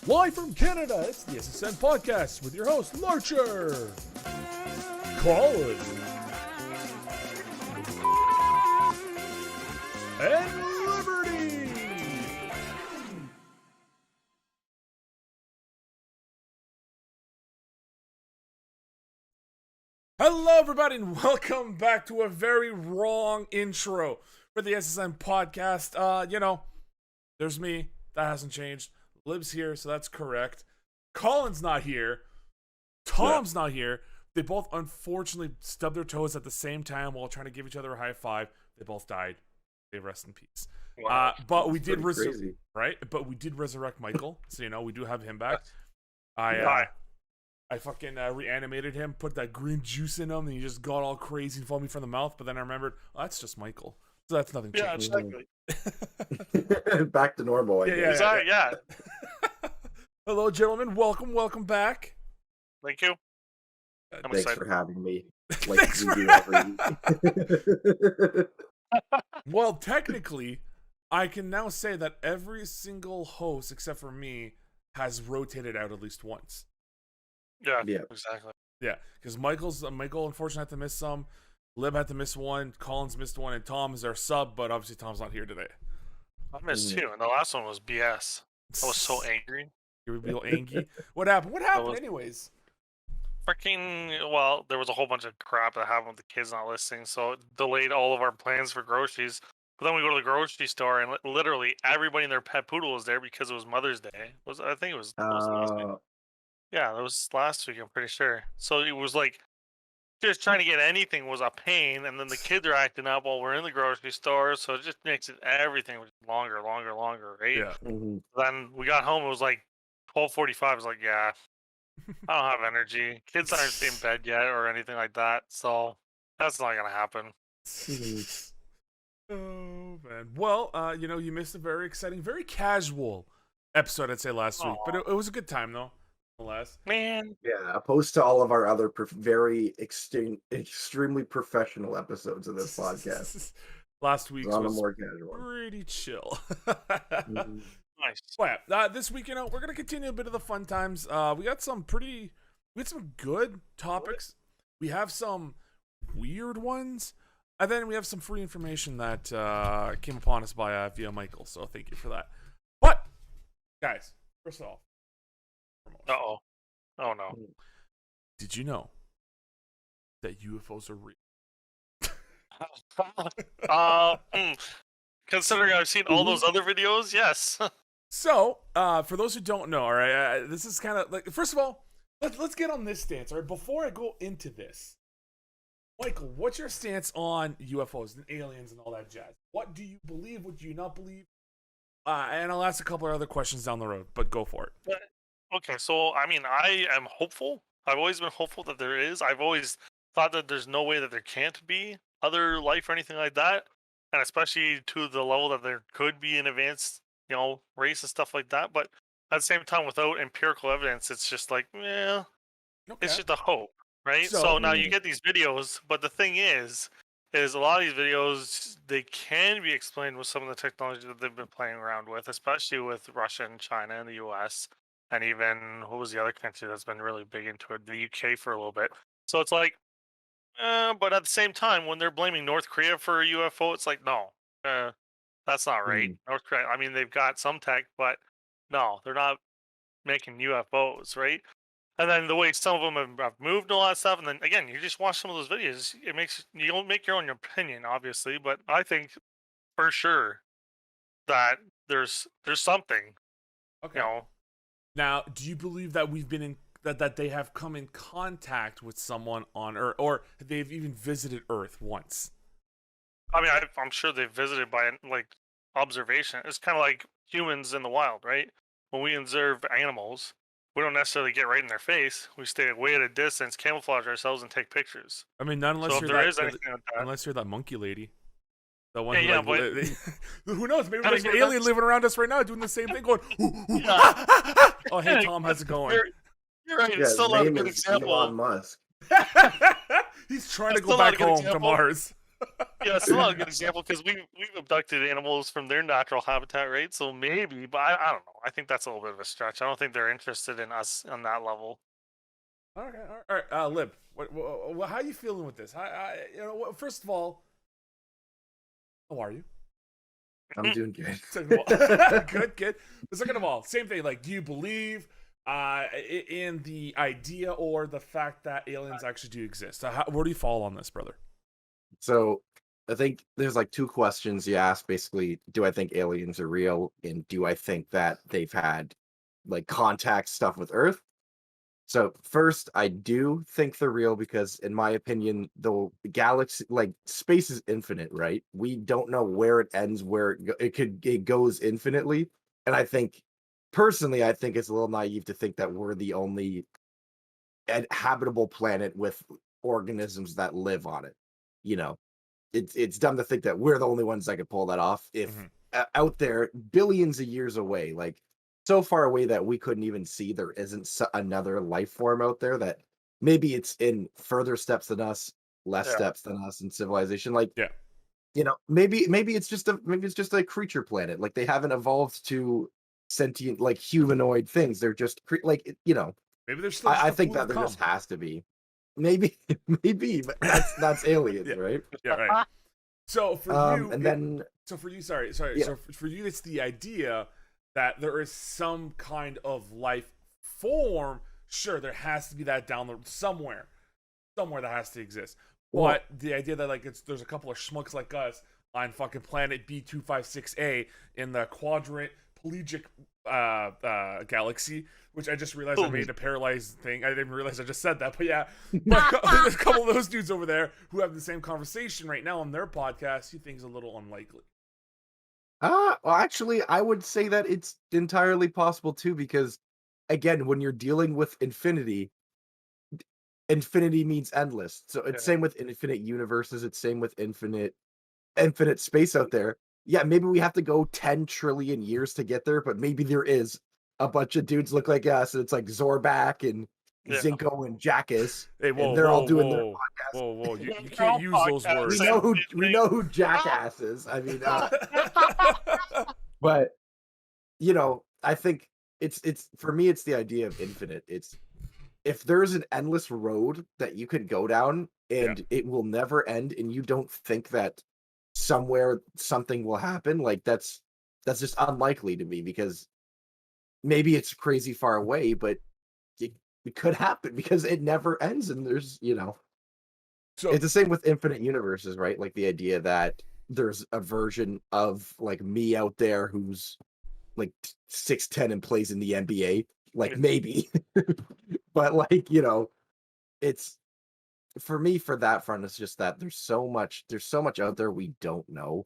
Live from Canada, it's the SSN podcast with your host, Larcher, Colin, and Liberty. Hello, everybody, and welcome back to a very wrong intro for the SSN podcast. There's me. That hasn't changed. Lib's here, so that's correct. Colin's not here. Tom's not here. They both unfortunately stubbed their toes at the same time while trying to give each other a high five. They both died. They rest in peace. Wow. But we did But we did resurrect Michael, so we do have him back. I fucking reanimated him, put that green juice in him, and he just got all crazy and foamy from the mouth. But then I remembered, that's just Michael, so that's nothing. Yeah, changed. exactly. Back to normal. Yeah. Hello, gentlemen. Welcome back. Thank you. I'm Thanks excited. for having me. Thanks we for do every Well, technically, I can now say that every single host, except for me, has rotated out at least once. Yeah, Yeah. exactly. Yeah, because Michael unfortunately had to miss some. Lib had to miss one. Collins missed one, and Tom is our sub, but obviously Tom's not here today. I missed two, and the last one was BS. I was so angry. You were real angry. What happened? What happened, was- anyways? Well, there was a whole bunch of crap that happened with the kids not listening, so it delayed all of our plans for groceries. But then we go to the grocery store, and literally everybody and their pet poodle was there because it was Mother's Day. I think it was last week. Yeah, that was last week, I'm pretty sure. So it was like, just trying to get anything was a pain, and then the kids are acting up while we're in the grocery store, so it just makes everything longer, right? Yeah. Then we got home, it was like 12:45. I was like, yeah, I don't have energy. Kids aren't in bed yet or anything like that, so that's not gonna happen. Oh man. Well, you missed a very exciting, very casual episode, I'd say, last week, but it was a good time though. Nonetheless. Man, Yeah, opposed to all of our other very extremely professional episodes of this podcast. Last week's On a was more casual. pretty chill. nice. Well, this week, we're gonna continue a bit of the fun times. We got some good topics. We have some weird ones, and then we have some free information that came upon us by via Michael. So thank you for that. But guys, first of all, Oh no. did you know that UFOs are real? Considering I've seen all those other videos, yes. So, for those who don't know, all right, this is kind of like, first of all, let's get on this stance, all right? Before I go into this, Michael, what's your stance on UFOs and aliens and all that jazz? What do you believe? What do you not believe? And I'll ask a couple of other questions down the road, but go for it. Okay, so I mean, I am hopeful. I've always been hopeful that there is. I've always thought that there's no way that there can't be other life or anything like that, and especially to the level that there could be an advanced, race and stuff like that. But at the same time, without empirical evidence, it's just like, Okay. it's just a hope, right? So- So now you get these videos, but the thing is a lot of these videos, they can be explained with some of the technology that they've been playing around with, especially with Russia and China and the US. And even, what was the other country that's been really big into it? The UK for a little bit. So it's like, but at the same time, when they're blaming North Korea for a UFO, it's like, no, that's not right. North Korea, I mean, they've got some tech, but no, they're not making UFOs, right? And then the way some of them have moved and all that stuff, and then again, you just watch some of those videos, you don't make your own opinion, obviously, but I think for sure that there's something, Okay. Now, do you believe that we've been that they have come in contact with someone on Earth, or they've even visited Earth once? I mean, I'm sure they've visited by observation. It's kind of like humans in the wild, right? When we observe animals, we don't necessarily get right in their face. We stay way at a distance, camouflage ourselves, and take pictures. I mean, not unless So if you're there that, is anything like that, unless you're that monkey lady. The one Yeah, who, who knows? Maybe there's an Honestly, alien living around us right now doing the same thing, going, ooh, ooh, Yeah. ah, ah, ah. Oh, hey, Tom, how's it going? you're right. Yeah, It's his still not a name good is example. Elon Musk. He's trying to That's go still not a back good home to example. Mars. Yeah, it's not a good example because we've abducted animals from their natural habitat, right? So maybe, but I don't know. I think that's a little bit of a stretch. I don't think they're interested in us on that level. Okay, all right. Lib, how are you feeling with this? First of all, how are you? I'm doing good. Second of all, good. But second of all, same thing. Like, do you believe in the idea or the fact that aliens actually do exist? Where do you fall on this, brother? So I think there's like two questions you ask. Basically, do I think aliens are real, and do I think that they've had like contact stuff with Earth? So first, I do think they're real because, in my opinion, the galaxy, like space, is infinite, right? We don't know where it ends, where it goes infinitely, and I think, personally, I think it's a little naive to think that we're the only habitable planet with organisms that live on it. You know, it's dumb to think that we're the only ones that could pull that off. If out there, billions of years away, like so far away that we couldn't even see, there isn't another life form out there that maybe it's in further steps than us, less Yeah. steps than us in civilization. Like, Yeah. Maybe it's just a creature planet. Like they haven't evolved to sentient like humanoid things. They're just Maybe there's still. I just a think clue that to there just come. has to be. Maybe, but that's aliens, Yeah. right? Yeah, right. So for you, and then so for you, sorry. Yeah. So for you, it's the idea that there is some kind of life form. Sure, there has to be that down the somewhere that has to exist. Well- But the idea that like there's a couple of schmucks like us on fucking planet B256A in the quadrant pelagic galaxy, which I just realized I made a paralyzed thing. I didn't realize I just said that, but yeah, there's a couple of those dudes over there who have the same conversation right now on their podcast. You think is a little unlikely. well, actually, I would say that it's entirely possible too, because again, when you're dealing with infinity, infinity means endless. So it's Yeah. same with infinite universes. It's same with infinite space out there. Yeah, maybe we have to go 10 trillion years to get there, but maybe there is a bunch of dudes look like us, and it's like Zorback and Yeah. Zinko and Jackass, Hey, whoa, and they're all doing their whoa, podcast. whoa! You They're can't all use those podcasts. words. We know who Jackass is. I mean, but I think it's for me, it's the idea of infinite. It's if there's an endless road that you could go down and it will never end, and you don't think that somewhere something will happen, like that's just unlikely to me, because maybe it's crazy far away, but it could happen because it never ends, and there's So it's the same with infinite universes, right? Like the idea that there's a version of like me out there who's like 6'10" and plays in the NBA, like maybe. But like, it's for me, for that front, it's just that there's so much out there we don't know,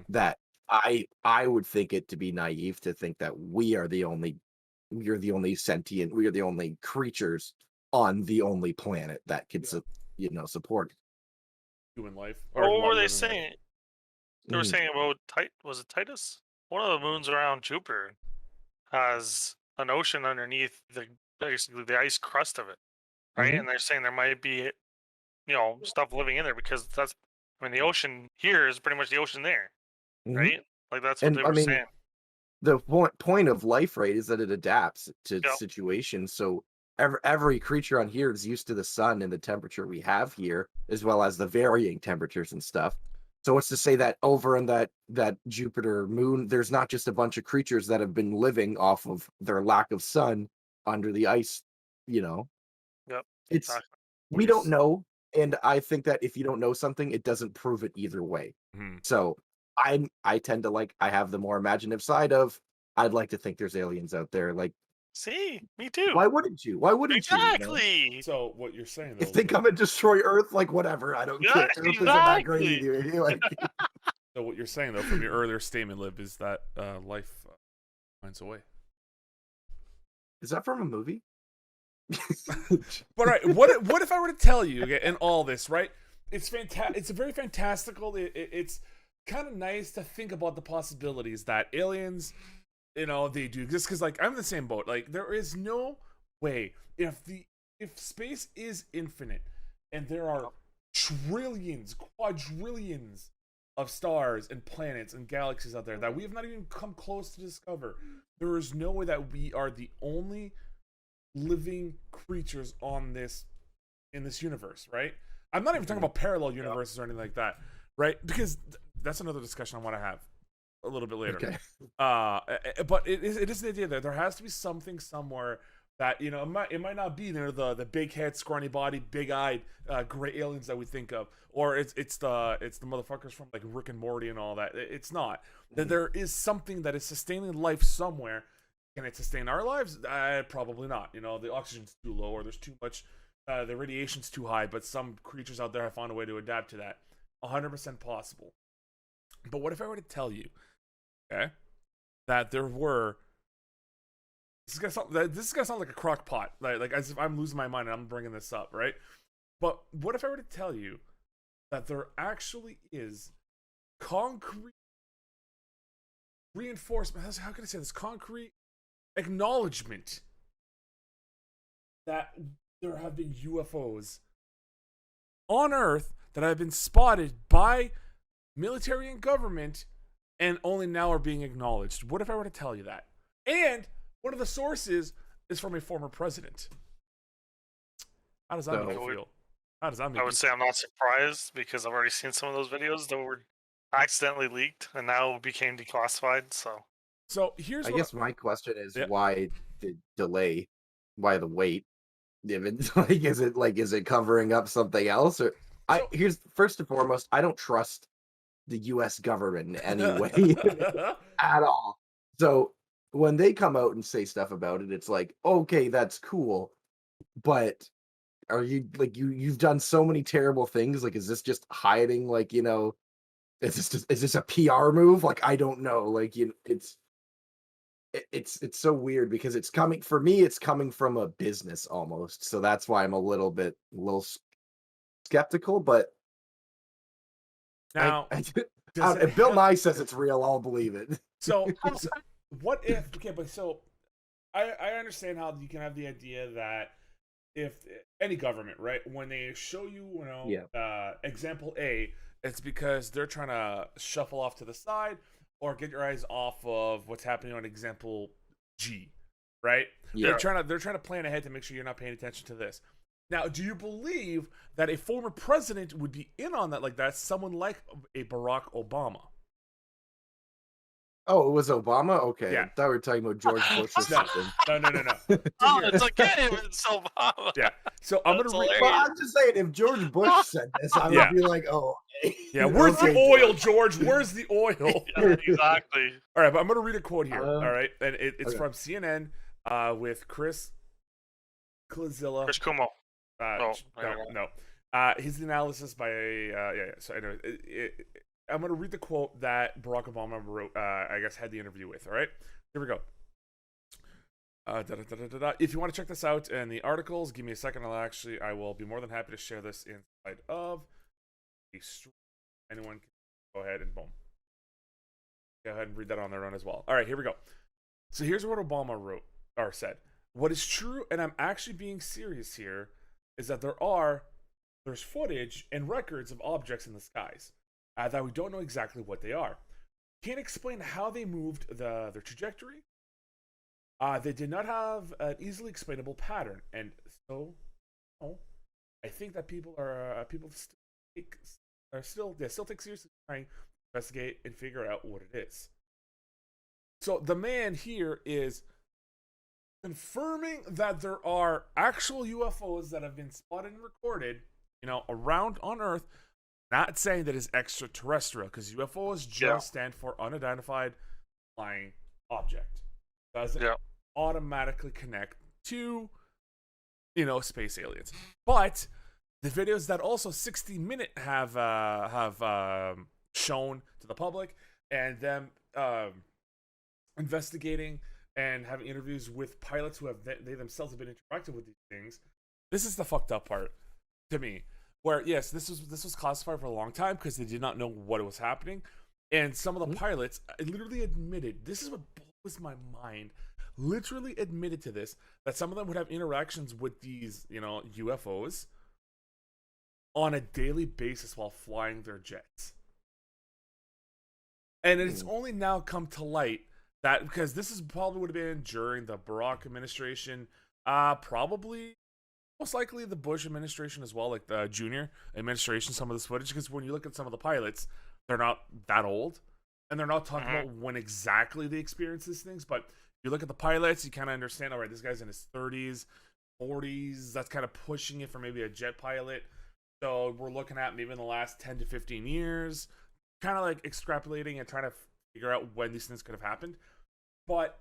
that I would think it to be naive to think that we are the only sentient, we are the only creatures on the only planet that could support doing life. What were living they life. saying? They were saying about was it Titus? One of the moons around Jupiter has an ocean underneath basically the ice crust of it, right? And they're saying there might be, stuff living in there because the ocean here is pretty much the ocean there, right? Like that's what And they I were mean, saying. the point of life, right, is that it adapts to situations. So every creature on here is used to the sun and the temperature we have here, as well as the varying temperatures and stuff. So it's to say that over in that Jupiter moon, there's not just a bunch of creatures that have been living off of their lack of sun under the ice. Yep. It's Exactly. we don't know, and I think that if you don't know something, it doesn't prove it either way. So I tend to I have the more imaginative side of, I'd like to think there's aliens out there. Like, See, me too. why wouldn't you? Why wouldn't you? Exactly. So what you're saying though? If they come and destroy Earth, like whatever, I don't care. Earth isn't that great anyway. Like, So what you're saying though, from your earlier statement, Lib, is that life finds a way. is that from a movie? But right, what if I were to tell you, okay, in all this, right? It's fantastic. It's a very fantastical. It's kind of nice to think about the possibilities that aliens, they do exist. Because like I'm in the same boat. Like there is no way if space is infinite and there are trillions, quadrillions of stars and planets and galaxies out there that we have not even come close to discover. There is no way that we are the only living creatures on this in this universe, right? I'm not even talking about parallel universes or anything like that, right? Because that's another discussion I want to have a little bit later. Okay. But it is the idea that there has to be something somewhere that, you know, it might not be the big head, scrawny body, big eyed, gray aliens that we think of, or it's the motherfuckers from like Rick and Morty and all that. It's not. That there is something that is sustaining life somewhere. Can it sustain our lives? Probably not. You know, the oxygen's too low, or there's too much, the radiation's too high. But some creatures out there have found a way to adapt to that. 100% possible. But what if I were to tell you, okay, that there were. This is gonna sound like a crock pot, like as if I'm losing my mind and I'm bringing this up, right? But what if I were to tell you that there actually is concrete reinforcement? How can I say this? Concrete acknowledgement that there have been UFOs on Earth that have been spotted by military and government, and only now are being acknowledged. What if I were to tell you that? And one of the sources is from a former president. How does that make you feel? How does that make I would say I'm not surprised because I've already seen some of those videos that were accidentally leaked and now became declassified. So here's I guess my question is, Yeah. why the delay? Why the wait? Is it covering up something else? Or here's first and foremost, I don't trust the U.S. government in any way at all. So when they come out and say stuff about it, it's like, okay, that's cool, but are you like you've done so many terrible things? Like, is this just hiding? Like, you know, is this a PR move? Like, I don't know. Like, you know, it's so weird because it's coming from a business almost. So that's why I'm a little skeptical. But now, if Bill Nye says it's real, I'll believe it. So what if? Okay, but so I understand how you can have the idea that if any government, right, when they show you, you know, example A, it's because they're trying to shuffle off to the side or get your eyes off of what's happening on example G, right? Yeah. They're trying to plan ahead to make sure you're not paying attention to this. Now, do you believe that a former president would be in on that like that? Someone like a Barack Obama? Oh, it was Obama? Okay. Yeah. I thought we were talking about George Bush or something. No. Oh, it's okay. It's Obama. Yeah. So I'm That's gonna read. Well, I'm just saying, if George Bush said this, I would be like, oh. Yeah, where's the oil, George? Where's the oil? Yeah, exactly. All right, but I'm gonna read a quote here. All right, and it's okay. from CNN with Chris Klazilla. Chris Cuomo. No. His analysis by So anyway, I'm gonna read the quote that Barack Obama wrote. I guess had the interview with. All right, here we go. If you want to check this out and the articles, give me a second. I will be more than happy to share this inside of a stream. Anyone can go ahead and boom. Go ahead and read that on their own as well. All right, here we go. So here's what Obama wrote or said. What is true, and I'm actually being serious here, is that there's footage and records of objects in the skies that we don't know exactly what they are. Can't explain how they moved their trajectory. They did not have an easily explainable pattern, and so I think that people still take seriously trying to investigate and figure out what it is. So the man here is confirming that there are actual UFOs that have been spotted and recorded, you know, around on Earth. Not saying that it's extraterrestrial, because UFOs just stand for unidentified flying object. Doesn't automatically connect to, you know, space aliens. But the videos that also 60 Minute have shown to the public, and them investigating and having interviews with pilots who they themselves have been interacting with these things. This is the fucked up part to me. Where yes, this was classified for a long time because they did not know what was happening, and some of the pilots literally admitted. This is what blows my mind. Literally admitted to this, that some of them would have interactions with these, you know, UFOs, on a daily basis while flying their jets. And it's only now come to light that, because this is probably would have been during the Barack administration, probably most likely the Bush administration as well, like the junior administration, some of this footage, because when you look at some of the pilots, they're not that old, and they're not talking about when exactly they experience these things, but if you look at the pilots, you kind of understand, all right, this guy's in his 30s, 40s, that's kind of pushing it for maybe a jet pilot. So we're looking at maybe in the last 10 to 15 years, kind of like extrapolating and trying to figure out when these things could have happened. But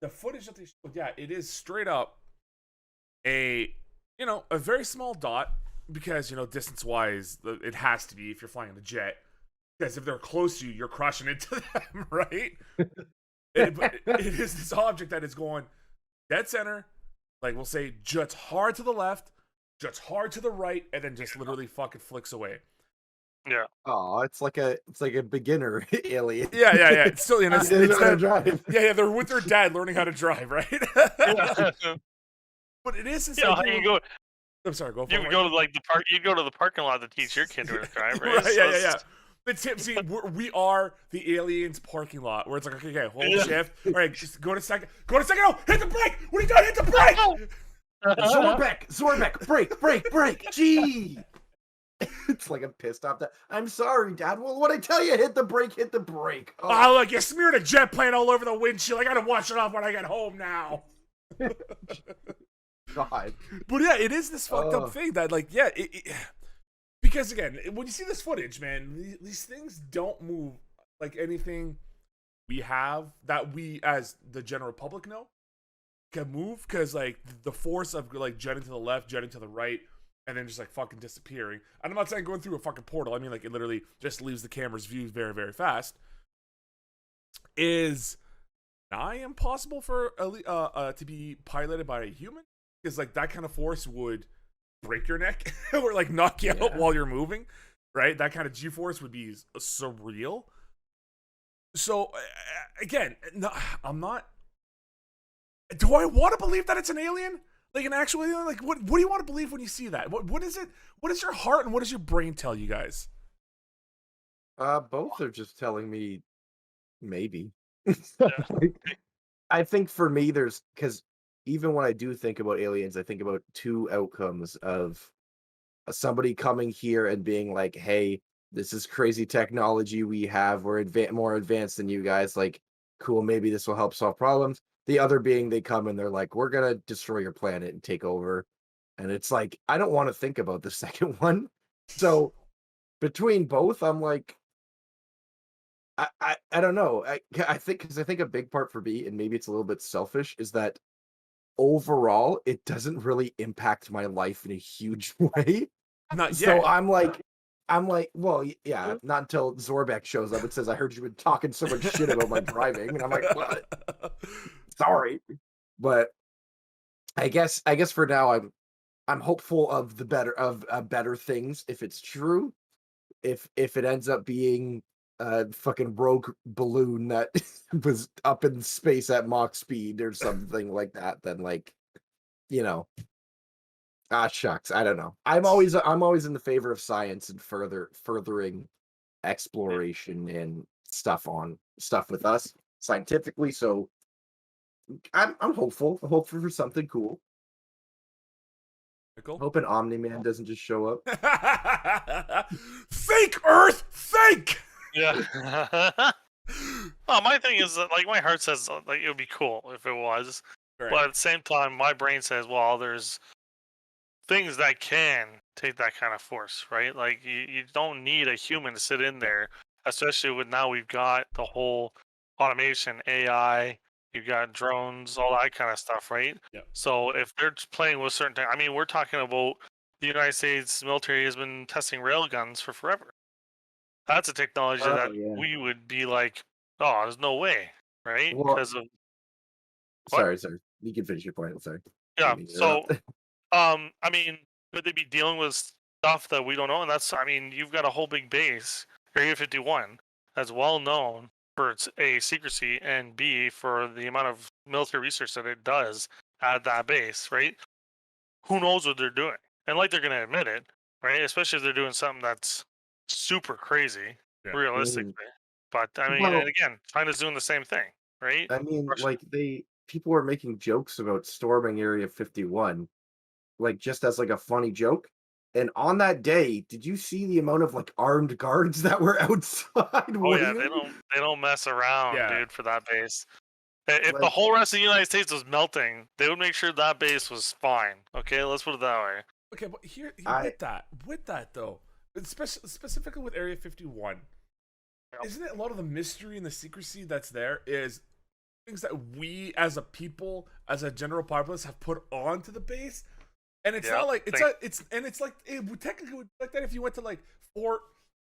the footage that they showed, yeah, it is straight up a very small dot, because, distance wise, it has to be if you're flying in a jet, because if they're close to you, you're crushing into them, right? It is this object that is going dead center, like we'll say juts hard to the left, juts hard to the right, and then just literally fucking flicks away. Yeah. Oh, it's like a beginner alien. Yeah. It's still, it's that drive. Yeah, they're with their dad learning how to drive, right? Yeah. But it is this How you go? I'm sorry, go for You it. would go to like the park. You go to the parking lot to teach your kid to drive, right? Right, yeah. But see, we are the aliens parking lot, where it's like, okay, hold shift. All right, just go to second. Oh, hit the brake. What are you doing? Hit the brake. Zorbek, brake. Gee. It's like I'm pissed off that I'm sorry, Dad. Well, what I tell you, hit the brake. Oh, look, you smeared a jet plane all over the windshield. I gotta wash it off when I get home now. God. But yeah, it is this fucked up thing that, like, yeah, because again, when you see this footage, man, these things don't move like anything we have that we, as the general public, know can move, because like the force of like jutting to the left, jutting to the right, and then just like fucking disappearing. And I'm not saying going through a fucking portal. I mean, like, it literally just leaves the camera's view very, very fast. Is nigh impossible for to be piloted by a human, because like that kind of force would break your neck or like knock you out while you're moving, right? That kind of G-force would be surreal. So again, no, I'm not. Do I want to believe that it's an alien? Like an actual alien? Like what do you want to believe when you see that? What is it? What does your heart and what does your brain tell you guys? Both are just telling me maybe. I think for me, because even when I do think about aliens, I think about two outcomes of somebody coming here and being like, hey, this is crazy technology we have. We're more advanced than you guys. Like, cool, maybe this will help solve problems. The other being they come and they're like, we're going to destroy your planet and take over. And it's like, I don't want to think about the second one. So between both, I'm like, I don't know. I think a big part for me, and maybe it's a little bit selfish, is that overall it doesn't really impact my life in a huge way. Not yet. So I'm like, well, yeah, not until Zorbek shows up and says, I heard you've been talking so much shit about my driving, and I'm like, what? Sorry. But I guess for now I'm hopeful of better things if it's true. If it ends up being a fucking rogue balloon that was up in space at Mach speed or something like that, then like, shucks, I don't know. I'm always in the favor of science and furthering exploration and stuff with us scientifically. So I'm hopeful. I'm hopeful for something cool. Cool. Hoping Omni-Man doesn't just show up. Think, Earth, think. Yeah. Well, my thing is that, like, my heart says like it would be cool if it was, Right. but at the same time, my brain says, well, there's things that can take that kind of force, right? Like, you don't need a human to sit in there, especially with now we've got the whole automation, AI, you've got drones, all that kind of stuff, right? Yeah. So if they're just playing with certain things, I mean, we're talking about the United States military has been testing railguns for forever. That's a technology that we would be like, oh, there's no way, right? Well, Because of sorry. You can finish your point. I'm sorry. yeah. So, I mean, could they be dealing with stuff that we don't know? And that's, I mean, you've got a whole big base, Area 51, that's well known for its A, secrecy, and B, for the amount of military research that it does at that base, right? Who knows what they're doing? And like they're going to admit it, right? Especially if they're doing something that's super crazy, Yeah. realistically. But I mean, Well- and again, China's doing the same thing, right? I mean, Russia- like people were making jokes about storming Area 51, like just as like a funny joke. And on that day, did you see the amount of like armed guards that were outside Oh yeah, waiting? they don't mess around, Yeah. dude, for that base. If the Like- whole rest of the United States was melting, they would make sure that base was fine. Okay, let's put it that way. Okay, but here I- with that though, specifically with Area 51, Yep. isn't it a lot of the mystery and the secrecy that's there is things that we as a people, as a general populace, have put onto the base, and it's Yeah, not like like- it's like it would technically would be like that if you went to like Fort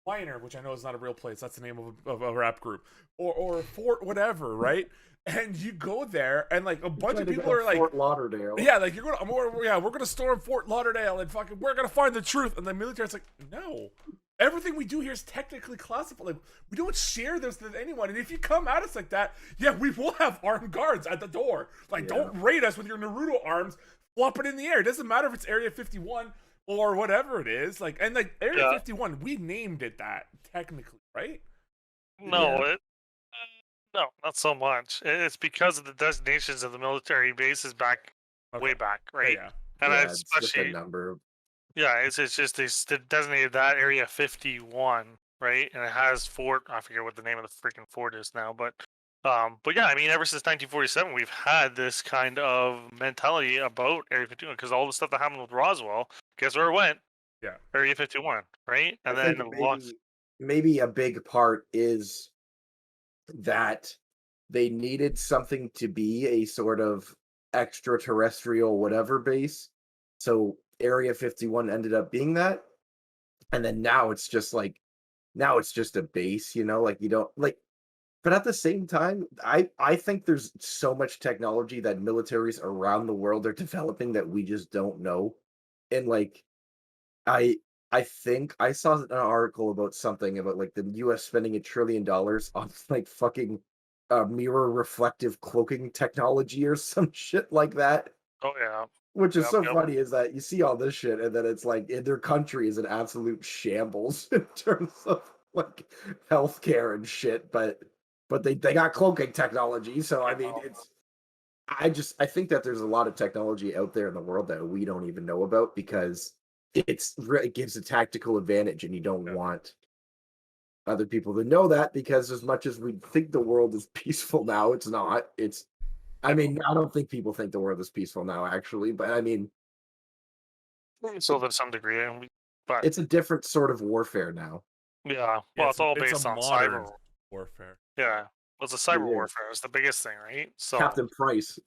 Minor, which I know is not a real place. That's the name of a rap group, or Fort whatever, right? And you go there, and like a bunch of Trying to people go are like, Fort Lauderdale. yeah, like you're gonna, we're gonna storm Fort Lauderdale and fucking, we're gonna find the truth. And the military's like, no, everything we do here is technically classified. Like, we don't share this with anyone. And if you come at us like that, yeah, we will have armed guards at the door. Like, Yeah. don't raid us with your Naruto arms, flop it in the air. It doesn't matter if it's Area 51 or whatever it is. Like, and like Area Yeah. 51, we named it that technically, right? No, no, not so much. It's because of the designations of the military bases back, Okay. way back, right? Yeah. And Yeah, it's just a especially, number. yeah, it's just they designated that area 51, right? And it has fort. I forget what the name of the freaking fort is now, but yeah, I mean, ever since 1947, we've had this kind of mentality about Area 51 because all the stuff that happened with Roswell, guess where it went? Yeah. Area 51, right? And I then think maybe a big part is that they needed something to be a sort of extraterrestrial whatever base. So Area 51 ended up being that. And then now it's just like a base, like you don't like, but at the same time, I think there's so much technology that militaries around the world are developing that we just don't know. And like I think I saw an article about something about like the US spending $1 trillion on like fucking mirror reflective cloaking technology or some shit like that. oh yeah, Which is Yep, so yep. funny is that you see all this shit and then it's like in their country is an absolute shambles in terms of like healthcare and shit, but they got cloaking technology. So I mean I think that there's a lot of technology out there in the world that we don't even know about because it gives a tactical advantage and you don't want other people to know that because as much as we think the world is peaceful now, it's not. I mean, I don't think people think the world is peaceful now, actually, but I mean, so to some degree, but it's a different sort of warfare now. yeah, well, Yeah, it's all a based on modern cyber. warfare. Yeah, well, it's a cyber Yeah. warfare. It's the biggest thing, right? So Captain Price,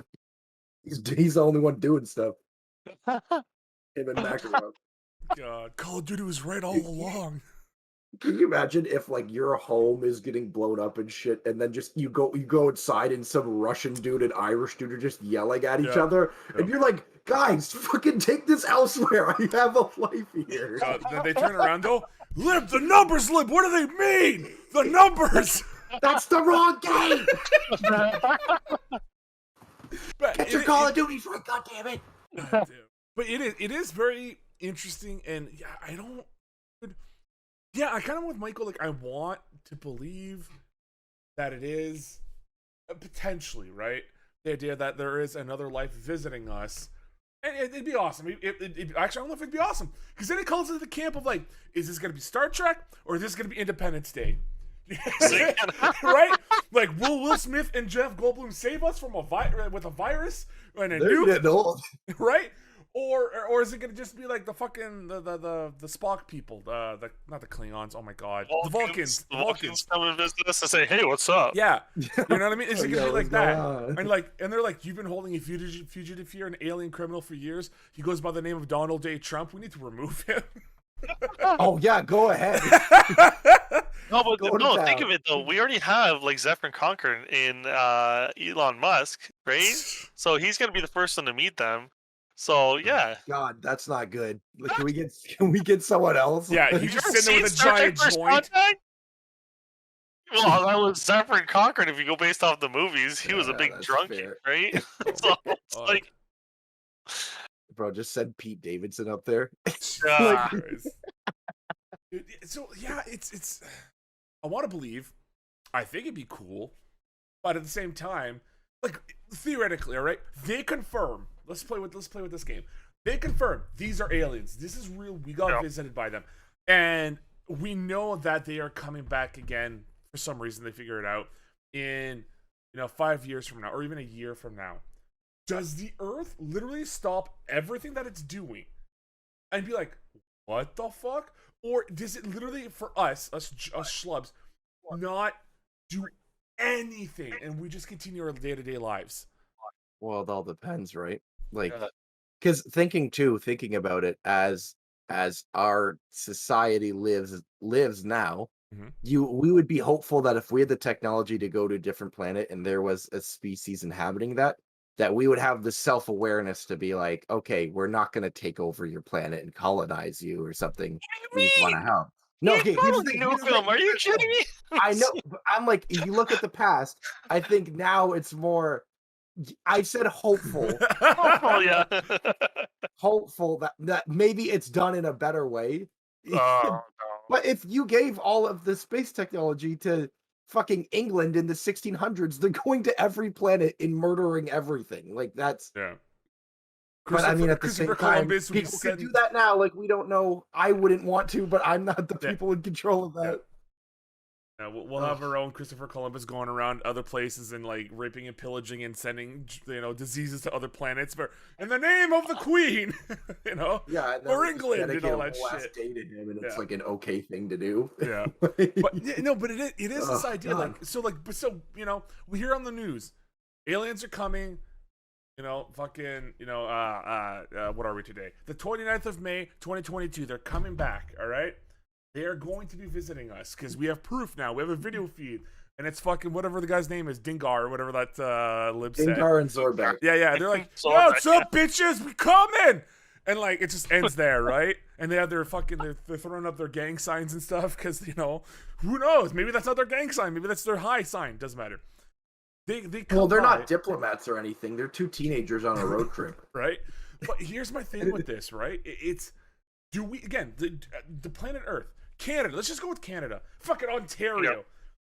he's the only one doing stuff. Him and Makarov. God, Call of Duty was right all along. Can you imagine if like your home is getting blown up and shit, and then just you go inside and some Russian dude and Irish dude are just yelling at each Yeah. other, and Yeah. you're like, guys, fucking take this elsewhere. I have a life here. Then they turn around though. Lib, the numbers, Lib. What do they mean? The numbers. That's the wrong game. But Get your Call of Duty right, goddammit. God damn. But it is very interesting, and yeah, I kind of with Michael. Like, I want to believe that it is potentially right. The idea that there is another life visiting us. And it'd be awesome. Actually, I don't know if it'd be awesome. Because then it calls into the camp of like, is this going to be Star Trek or is this going to be Independence Day? Right? Like, will Will Smith and Jeff Goldblum save us from with a virus and a They're nuke? getting old. Right? Or is it going to just be like the fucking the Spock people, the not the Klingons? Oh my god, the Vulcans. The Vulcans come and visit us and say, "Hey, what's up?" Yeah, you know what I mean. Is it gonna be like that? On? And they're like, you've been holding a fugitive here, an alien criminal for years. He goes by the name of Donald J. Trump. We need to remove him. Oh yeah, go ahead. No, but Go to no, town. think of it though. We already have like Zephyr Conquer in Elon Musk, right? So he's gonna be the first one to meet them. So yeah, God, that's not good. Like, can we get someone else? Yeah, he's You just ever sitting there with a seen Star Trek giant First joint. Contact? Well, that was Zephyr Conquer. If you go based off the movies, he was a Yeah, big that's drunk, fair. right? Oh, So it's God. like, Bro, just send Pete Davidson up there. Ah. Dude, so yeah, it's. I want to believe. I think it'd be cool, but at the same time, like theoretically, all right, they confirm. Let's play with this game. They confirm these are aliens. This is real. We got visited by them, and we know that they are coming back again for some reason. They figure it out in 5 years from now, or even a year from now. Does the Earth literally stop everything that it's doing and be like, what the fuck? Or does it literally, for us schlubs, not do anything and we just continue our day-to-day lives? Well, it all depends, right? Like, because thinking about it as our society lives now, we would be hopeful that if we had the technology to go to a different planet and there was a species inhabiting that we would have the self-awareness to be like, okay, we're not going to take over your planet and colonize you or something. We just want to help. No, okay, here's the film. Are you kidding me? I know, but I'm like, if you look at the past, I think now it's more. I said hopeful. Oh yeah. Hopeful that maybe it's done in a better way. Oh, no. But if you gave all of the space technology to fucking England in the 1600s, they're going to every planet and murdering everything. Like that's But I mean, at the same time, people could do that now. Like we don't know. I wouldn't want to, but I'm not the people in control of that. Yeah, we'll have our own Christopher Columbus going around other places and like raping and pillaging and sending diseases to other planets, but in the name of the Queen, yeah, or England and all that shit. Day to him, and it's like an okay thing to do. Yeah, but it is this idea God. We hear on the news, aliens are coming. What are we today? The 29th of May, 2022. They're coming back. All right. They are going to be visiting us because we have proof now. We have a video feed, and it's fucking whatever the guy's name is, Dingar or whatever that Lib said. Dingar and Zorbeck. Yeah. They're like, yo, what's up, bitches? We coming, and like it just ends there, right? And they have their they're throwing up their gang signs and stuff because who knows? Maybe that's not their gang sign. Maybe that's their high sign. Doesn't matter. They're not diplomats or anything. They're two teenagers on a road trip, right? But here's my thing with this, right? Do we again the planet Earth? Canada, let's just go with Canada. Fucking Ontario. Yep.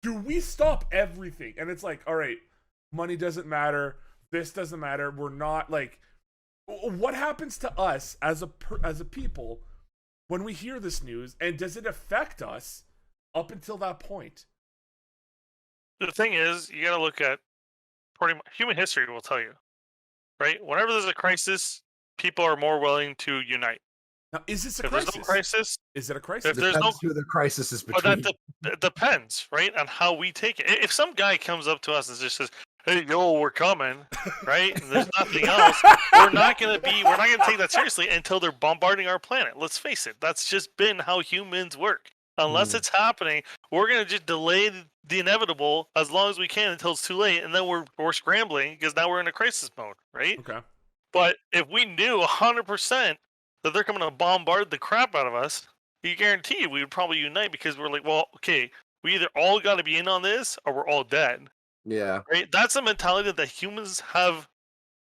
Do we stop everything? And it's like, all right, money doesn't matter. This doesn't matter. We're not like, what happens to us as a people when we hear this news? And does it affect us up until that point? The thing is, you got to look at pretty much human history will tell you, right? Whenever there's a crisis, people are more willing to unite. Now, is this a crisis? There's no crisis? Is it a crisis? If there's who the crisis is between. But that depends, right, on how we take it. If some guy comes up to us and just says, "Hey, yo, we're coming," right? And there's nothing else. We're not gonna take that seriously until they're bombarding our planet. Let's face it. That's just been how humans work. Unless it's happening, we're gonna just delay the inevitable as long as we can until it's too late, and then we're scrambling because now we're in a crisis mode, right? Okay. But if we knew 100% that they're coming to bombard the crap out of us, you guarantee we would probably unite because we're like, well, okay, we either all got to be in on this or we're all dead. Yeah. Right? That's a mentality that humans have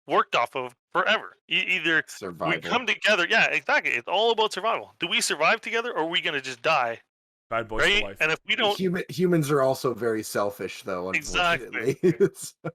worked off of forever. Either survival. We come together. Yeah, exactly. It's all about survival. Do we survive together or are we going to just die? Bad boys for life. And if we don't... Humans are also very selfish, though, unfortunately. Exactly.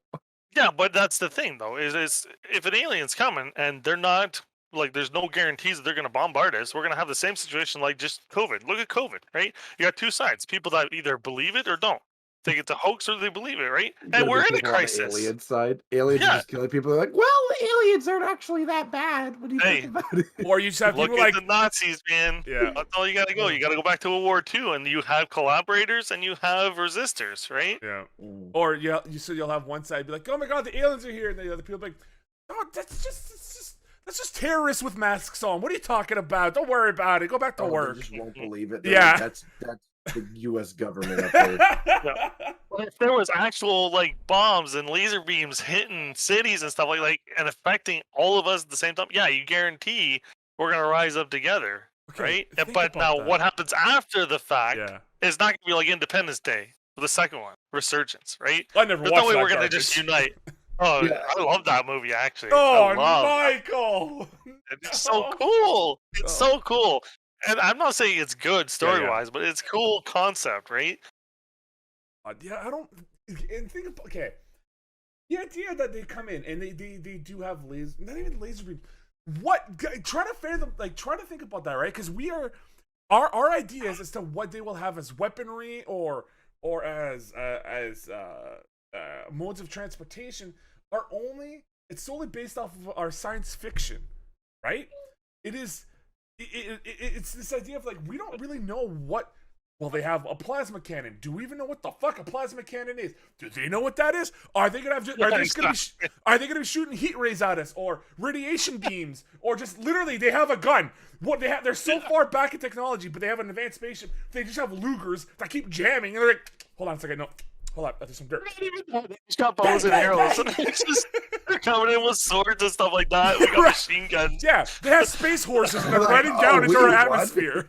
Yeah, but that's the thing, though, is if an alien's coming and they're not... Like, there's no guarantees that they're going to bombard us. We're going to have the same situation like just COVID. Look at COVID, right? You got two sides. People that either believe it or don't. Think it's a hoax or they believe it, right? And we're in a crisis. Alien side. Aliens are just killing people. They're like, well, aliens aren't actually that bad. What do you think about it? Or you just have Look people at like... the Nazis, man. Yeah. That's all you got to go. You got to go back to World War II, and you have collaborators and you have resistors, right? Yeah. Or you'll have one side be like, oh my god, the aliens are here. And the other people be like, oh, that's just terrorists with masks on. What are you talking about? Don't worry about it. Go back to work. They just won't believe it. Yeah. That's the U.S. government up there. Yeah. Well, if there was actual like bombs and laser beams hitting cities and stuff like and affecting all of us at the same time, yeah, you guarantee we're gonna rise up together, right? But now, what happens after the fact is not gonna be like Independence Day, the second one, Resurgence, right? I never watched There's no way that we're gonna garbage. just unite. Oh, yeah. I love that movie, actually. Oh, Michael! It's so cool. It's so cool. And I'm not saying it's good story-wise, but it's cool concept, right? Yeah, I don't. And think about, okay, the idea that they come in and they do have laser, not even laser beam. What? Try to fathom, like, try to think about that, right? Because we are, our ideas as to what they will have as weaponry or as modes of transportation are only, it's solely based off of our science fiction, right? It is, it's this idea of like, we don't really know what. Well, they have a plasma cannon. Do we even know what the fuck a plasma cannon is? Do they know what that is? Are they gonna have? Are they gonna be shooting heat rays at us, or radiation beams, or just literally they have a gun? What they have? They're so far back in technology, but they have an advanced spaceship. They just have Lugers that keep jamming, and they're like, "Hold on a second, no, hold on, there's some dirt." They just got bows and arrows. They're coming in with swords and stuff like that. We got machine guns. Yeah, they have space horses and they're riding down into our atmosphere.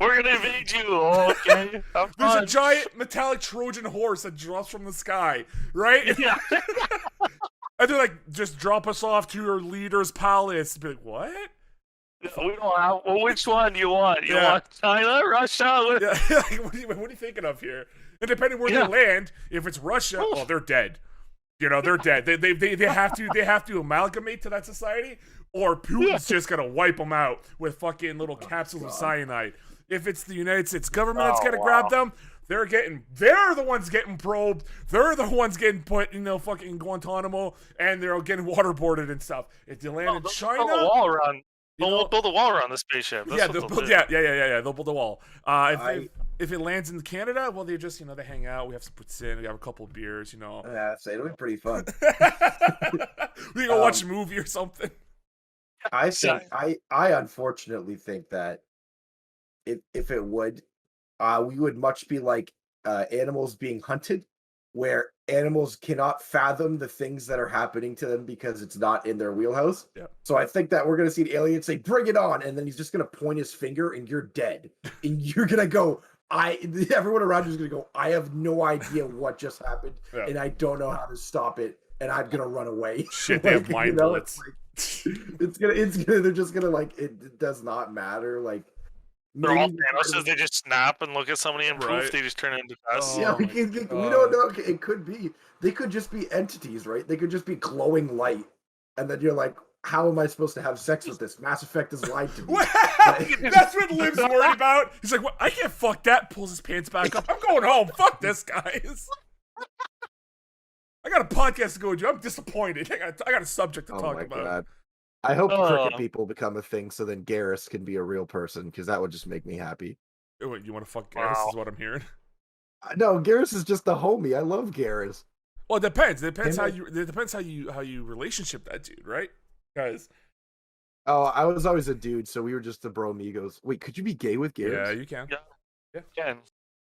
We're gonna invade you. Oh, okay. There's a giant metallic Trojan horse that drops from the sky, right? Yeah. And they're like, just drop us off to your leader's palace. Be like, what? We don't have. Well, which one do you want? You want China, Russia? Yeah. Like, what are you thinking of here? And depending where they land, if it's Russia, oh, they're dead. You know, they're dead. They have to amalgamate to that society, or Putin's just gonna wipe them out with fucking little capsules of cyanide. If it's the United States government that's gonna grab them, they're the ones getting probed. They're the ones getting put in fucking Guantanamo, and they're getting waterboarded and stuff. If they land in China, build a wall around. They'll build a wall around the spaceship. They'll build a wall. If it lands in Canada, well, they just, they hang out. We have some poutine. We have a couple of beers, Yeah, so it'll be pretty fun. We go watch a movie or something. I think I unfortunately think that if it would, we would much be like animals being hunted, where animals cannot fathom the things that are happening to them because it's not in their wheelhouse. Yeah. So I think that we're gonna see an alien say, "Bring it on," and then he's just gonna point his finger, and you're dead, and you're gonna go. Everyone around you is gonna go, "I have no idea what just happened, and I don't know how to stop it, and I'm gonna run away." Shit, they have mind bullets. It's gonna. They're just gonna like. It does not matter. Like they're all Thanos. They just snap and look at somebody and poof, they just turn into dust. Yeah, we don't know. It could be. They could just be entities, right? They could just be glowing light, and then you're like, how am I supposed to have sex with this? Mass Effect has lied to me. That's what Liv's worried about. He's like, "What? I can't fuck that." Pulls his pants back up. I'm going home. Fuck this, guys. I got a podcast to go to. I'm disappointed. I got a subject to talk about. God. I hope cricket people become a thing, so then Garrus can be a real person, because that would just make me happy. Wait, you want to fuck Garrus? Is what I'm hearing. No, Garrus is just the homie. I love Garrus. Well, it depends. It depends how you relationship that dude, right? Guys. Oh, I was always a dude, so we were just the bro amigos. Wait, could you be gay with Garrus? Yeah, you can. Yeah, you can.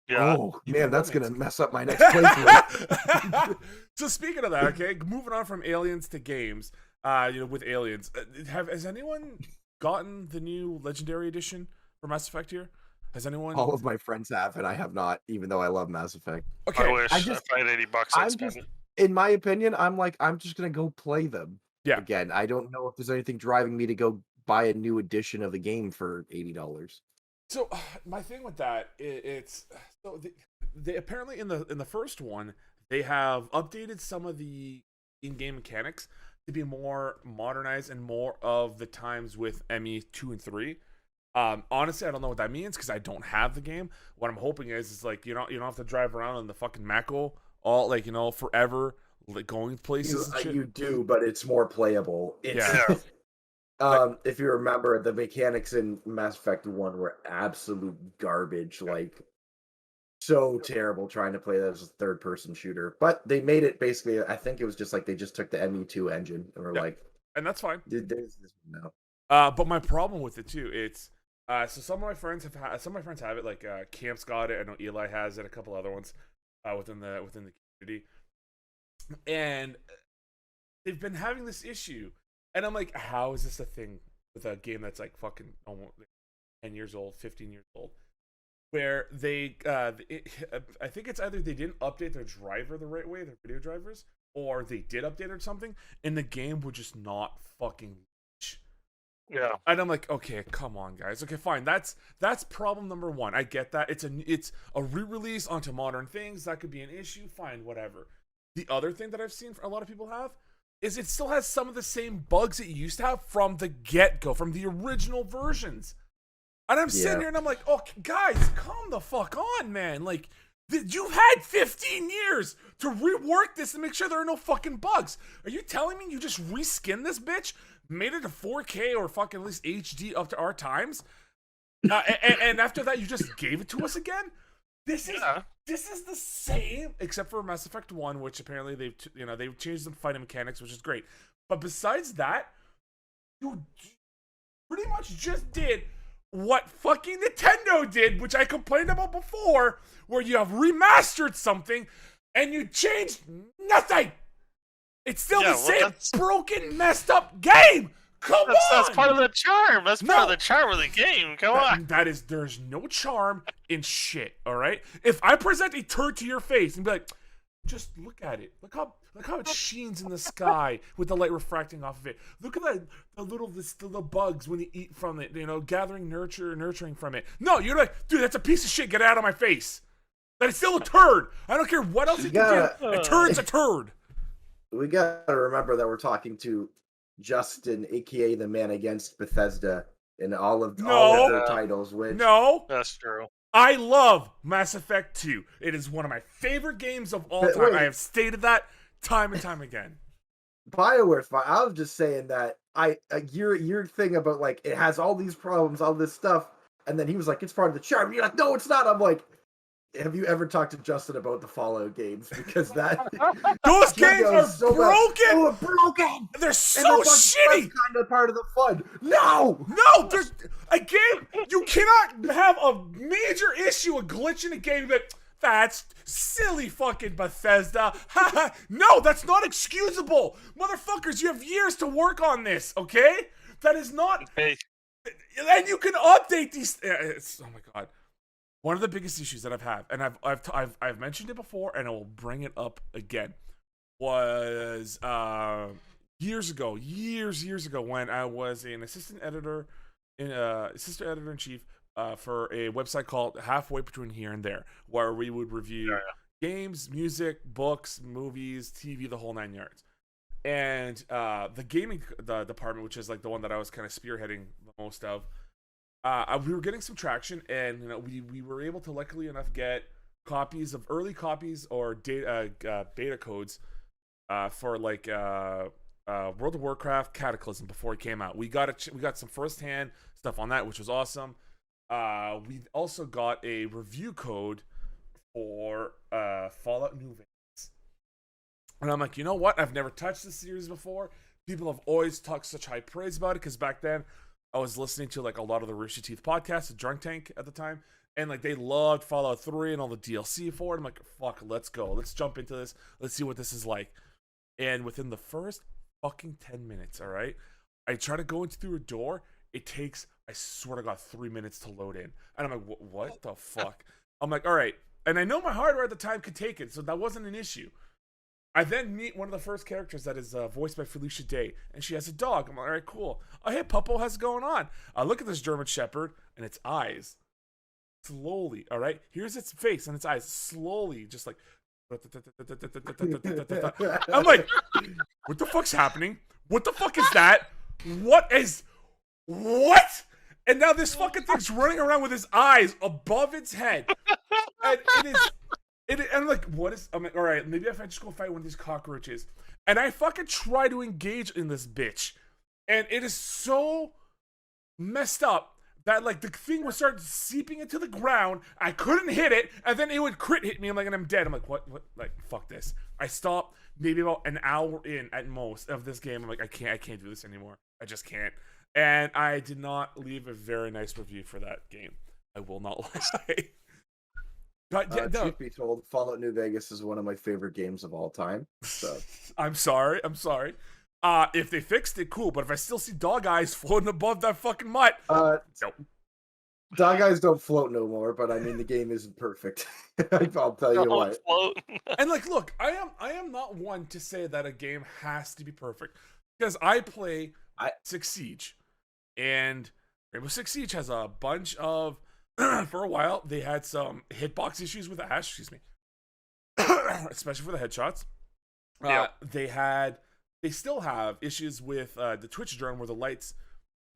Yeah. Oh man, that's gonna mess up my next playthrough. So speaking of that, okay, moving on from aliens to games, with aliens, has anyone gotten the new Legendary Edition for Mass Effect here? Has anyone? All of my friends have, and I have not, even though I love Mass Effect. Okay, I wish I paid $80. In my opinion, I'm just gonna go play them. Yeah. Again, I don't know if there's anything driving me to go buy a new edition of the game for $80. So my thing with that, they apparently in the first one they have updated some of the in-game mechanics to be more modernized and more of the times with ME 2 and 3. Honestly, I don't know what that means because I don't have the game. What I'm hoping is like you don't have to drive around in the fucking Mako all forever, like going places. You do, but it's more playable. Yeah. If you remember, the mechanics in Mass Effect 1 were absolute garbage. Like, so terrible trying to play that as a third-person shooter. But they made it basically, I think it was just like they just took the ME2 engine and were like... And that's fine. No. But my problem with it, too, it's... so some of my friends have it, like Camp's got it, I know Eli has it, a couple other ones within the community. And they've been having this issue. And I'm like, how is this a thing with a game that's like fucking almost 10 years old, 15 years old? Where they, I think it's either they didn't update their driver the right way, their video drivers, or they did update it or something, and the game would just not fucking reach. Yeah. And I'm like, okay, come on, guys. Okay, fine. That's problem number one. I get that. It's a re-release onto modern things. That could be an issue. Fine, whatever. The other thing that I've seen a lot of people have is it still has some of the same bugs it used to have from the get-go, from the original versions. And I'm sitting here and I'm like, oh, guys, calm the fuck on, man. Like, you've had 15 years to rework this and make sure there are no fucking bugs. Are you telling me you just reskin this bitch? Made it to 4K or fucking at least HD up to our times, and after that you just gave it to us again. This is the same, except for Mass Effect 1, which apparently they've changed the fighting mechanics, which is great. But besides that, you pretty much just did what fucking Nintendo did, which I complained about before, where you have remastered something and you changed nothing. It's still the same broken, messed up game. Come on. That's part of the charm. That's part of the charm of the game. Come on. There's no charm in shit. All right. If I present a turd to your face and be like, just look at it. Look how it sheens in the sky with the light refracting off of it. Look at the little bugs when you eat from it. Gathering nurturing from it. No, you're like, dude, that's a piece of shit. Get it out of my face. That is still a turd. I don't care what else you can do. A turd's a turd. We gotta remember that we're talking to Justin, aka the man against Bethesda, in all of their titles. That's true. I love Mass Effect 2. It is one of my favorite games of all time. I have stated that time and time again. BioWare's fine. I was just saying that your thing about like it has all these problems, all this stuff, and then he was like, "It's part of the charm." You're like, "No, it's not." I'm like, have you ever talked to Justin about the Fallout games? Because those games are so broken. Broken. They're so shitty. That's kind of part of the fun. No, there's a game. You cannot have a major issue, a glitch in a game that that's silly fucking Bethesda. No, that's not excusable, motherfuckers. You have years to work on this. Okay, that is not. Hey. And you can update these. Oh my god. One of the biggest issues that I've had, and I've mentioned it before, and I will bring it up again, was years ago when I was an assistant editor in chief for a website called Halfway Between Here and There, where we would review games, music, books, movies, TV, the whole 9 yards. And the gaming department, which is like the one that I was kind of spearheading the most of. We were getting some traction, and we were able to luckily enough get early copies or beta codes for like World of Warcraft Cataclysm before it came out. We got some firsthand stuff on that, which was awesome. We also got a review code for Fallout New Vegas, and I'm like, you know what? I've never touched this series before. People have always talked such high praise about it because back then I was listening to like a lot of the Rooster Teeth podcasts, the Drunk Tank at the time, and like they loved Fallout 3 and all the DLC for it. I'm like, fuck, let's go. Let's jump into this. Let's see what this is like. And within the first fucking 10 minutes, all right, I try to go into through a door. It takes, I swear to God, 3 minutes to load in. And I'm like, what the fuck? I'm like, all right. And I know my hardware at the time could take it, so that wasn't an issue. I then meet one of the first characters that is voiced by Felicia Day, and she has a dog. I'm like, all right, cool. Oh, hey, Puppo, how's it going on? I look at this German Shepherd, and its eyes, slowly, all right? Here's its face and its eyes, slowly, just like, I'm like, what the fuck's happening? What the fuck is that? What? And now this fucking thing's running around with his eyes above its head. And it is... And I'm like, what is... I'm like, all right, maybe if I just go fight one of these cockroaches. And I fucking try to engage in this bitch. And it is so messed up that, like, the thing would start seeping into the ground. I couldn't hit it, and then it would crit hit me. I'm like, and I'm dead. I'm like, what? Like, fuck this. I stopped maybe about an hour in at most of this game. I'm like, I can't do this anymore. I just can't. And I did not leave a very nice review for that game. I will not lie. But, yeah, no. Truth be told, Fallout New Vegas is one of my favorite games of all time. So I'm sorry. If they fixed it, cool. But if I still see dog eyes floating above that fucking mutt, nope. Dog eyes don't float no more. But I mean, the game isn't perfect. I'll tell you what. And like, look, I am not one to say that a game has to be perfect because I play Six Siege. And Rainbow Six Siege has a bunch of for a while they had some hitbox issues with the hash, excuse me. Especially for the headshots. They still have issues with the Twitch drone where the lights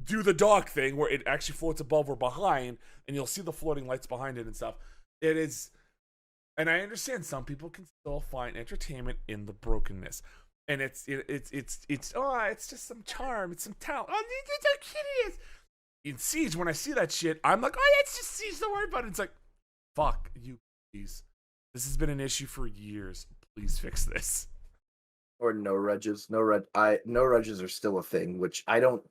do the dog thing where it actually floats above or behind, and you'll see the floating lights behind it and stuff. It is, and I understand some people can still find entertainment in the brokenness, and it's just some charm, it's some talent. Oh, it's so curious. In Siege, when I see that shit, I'm like, oh, yeah, it's just Siege. Don't worry about it. It's like, fuck you, please. This has been an issue for years. Please fix this. Or no regs. No regs are still a thing, which I don't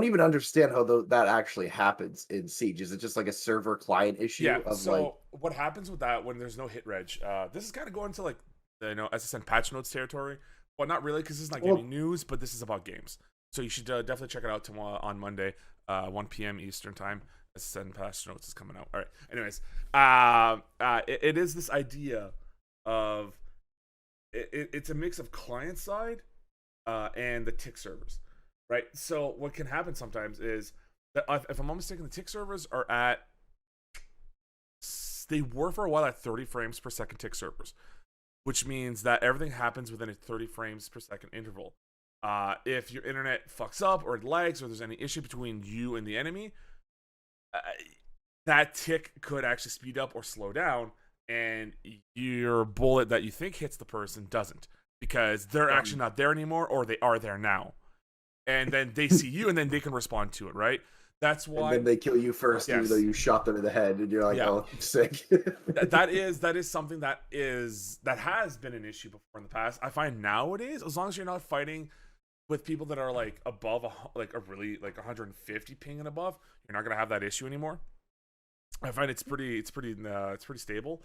even understand how that actually happens in Siege. Is it just like a server client issue? Yeah. So what happens with that when there's no hit reg? This is kind of going to like the SSN patch notes territory. Well, not really, because this is not gaming news, but this is about games. So you should definitely check it out tomorrow on Monday, 1 p.m. Eastern time. SSN patch notes is coming out. All right. Anyways, it is this idea of it's a mix of client side and the tick servers, right? So what can happen sometimes is that if I'm not mistaken, the tick servers are they were for a while at 30 frames per second tick servers, which means that everything happens within a 30 frames per second interval. If your internet fucks up or it lags or there's any issue between you and the enemy, that tick could actually speed up or slow down, and your bullet that you think hits the person doesn't, because they're actually not there anymore, or they are there now. And then they see you, and then they can respond to it, right? That's why. And then they kill you first, even though you shot them in the head, and you're like, "Oh, I'm sick." that is something that has been an issue before in the past. I find nowadays, as long as you're not fighting with people that are like above a really like 150 ping and above, you're not gonna have that issue anymore. I find it's pretty stable.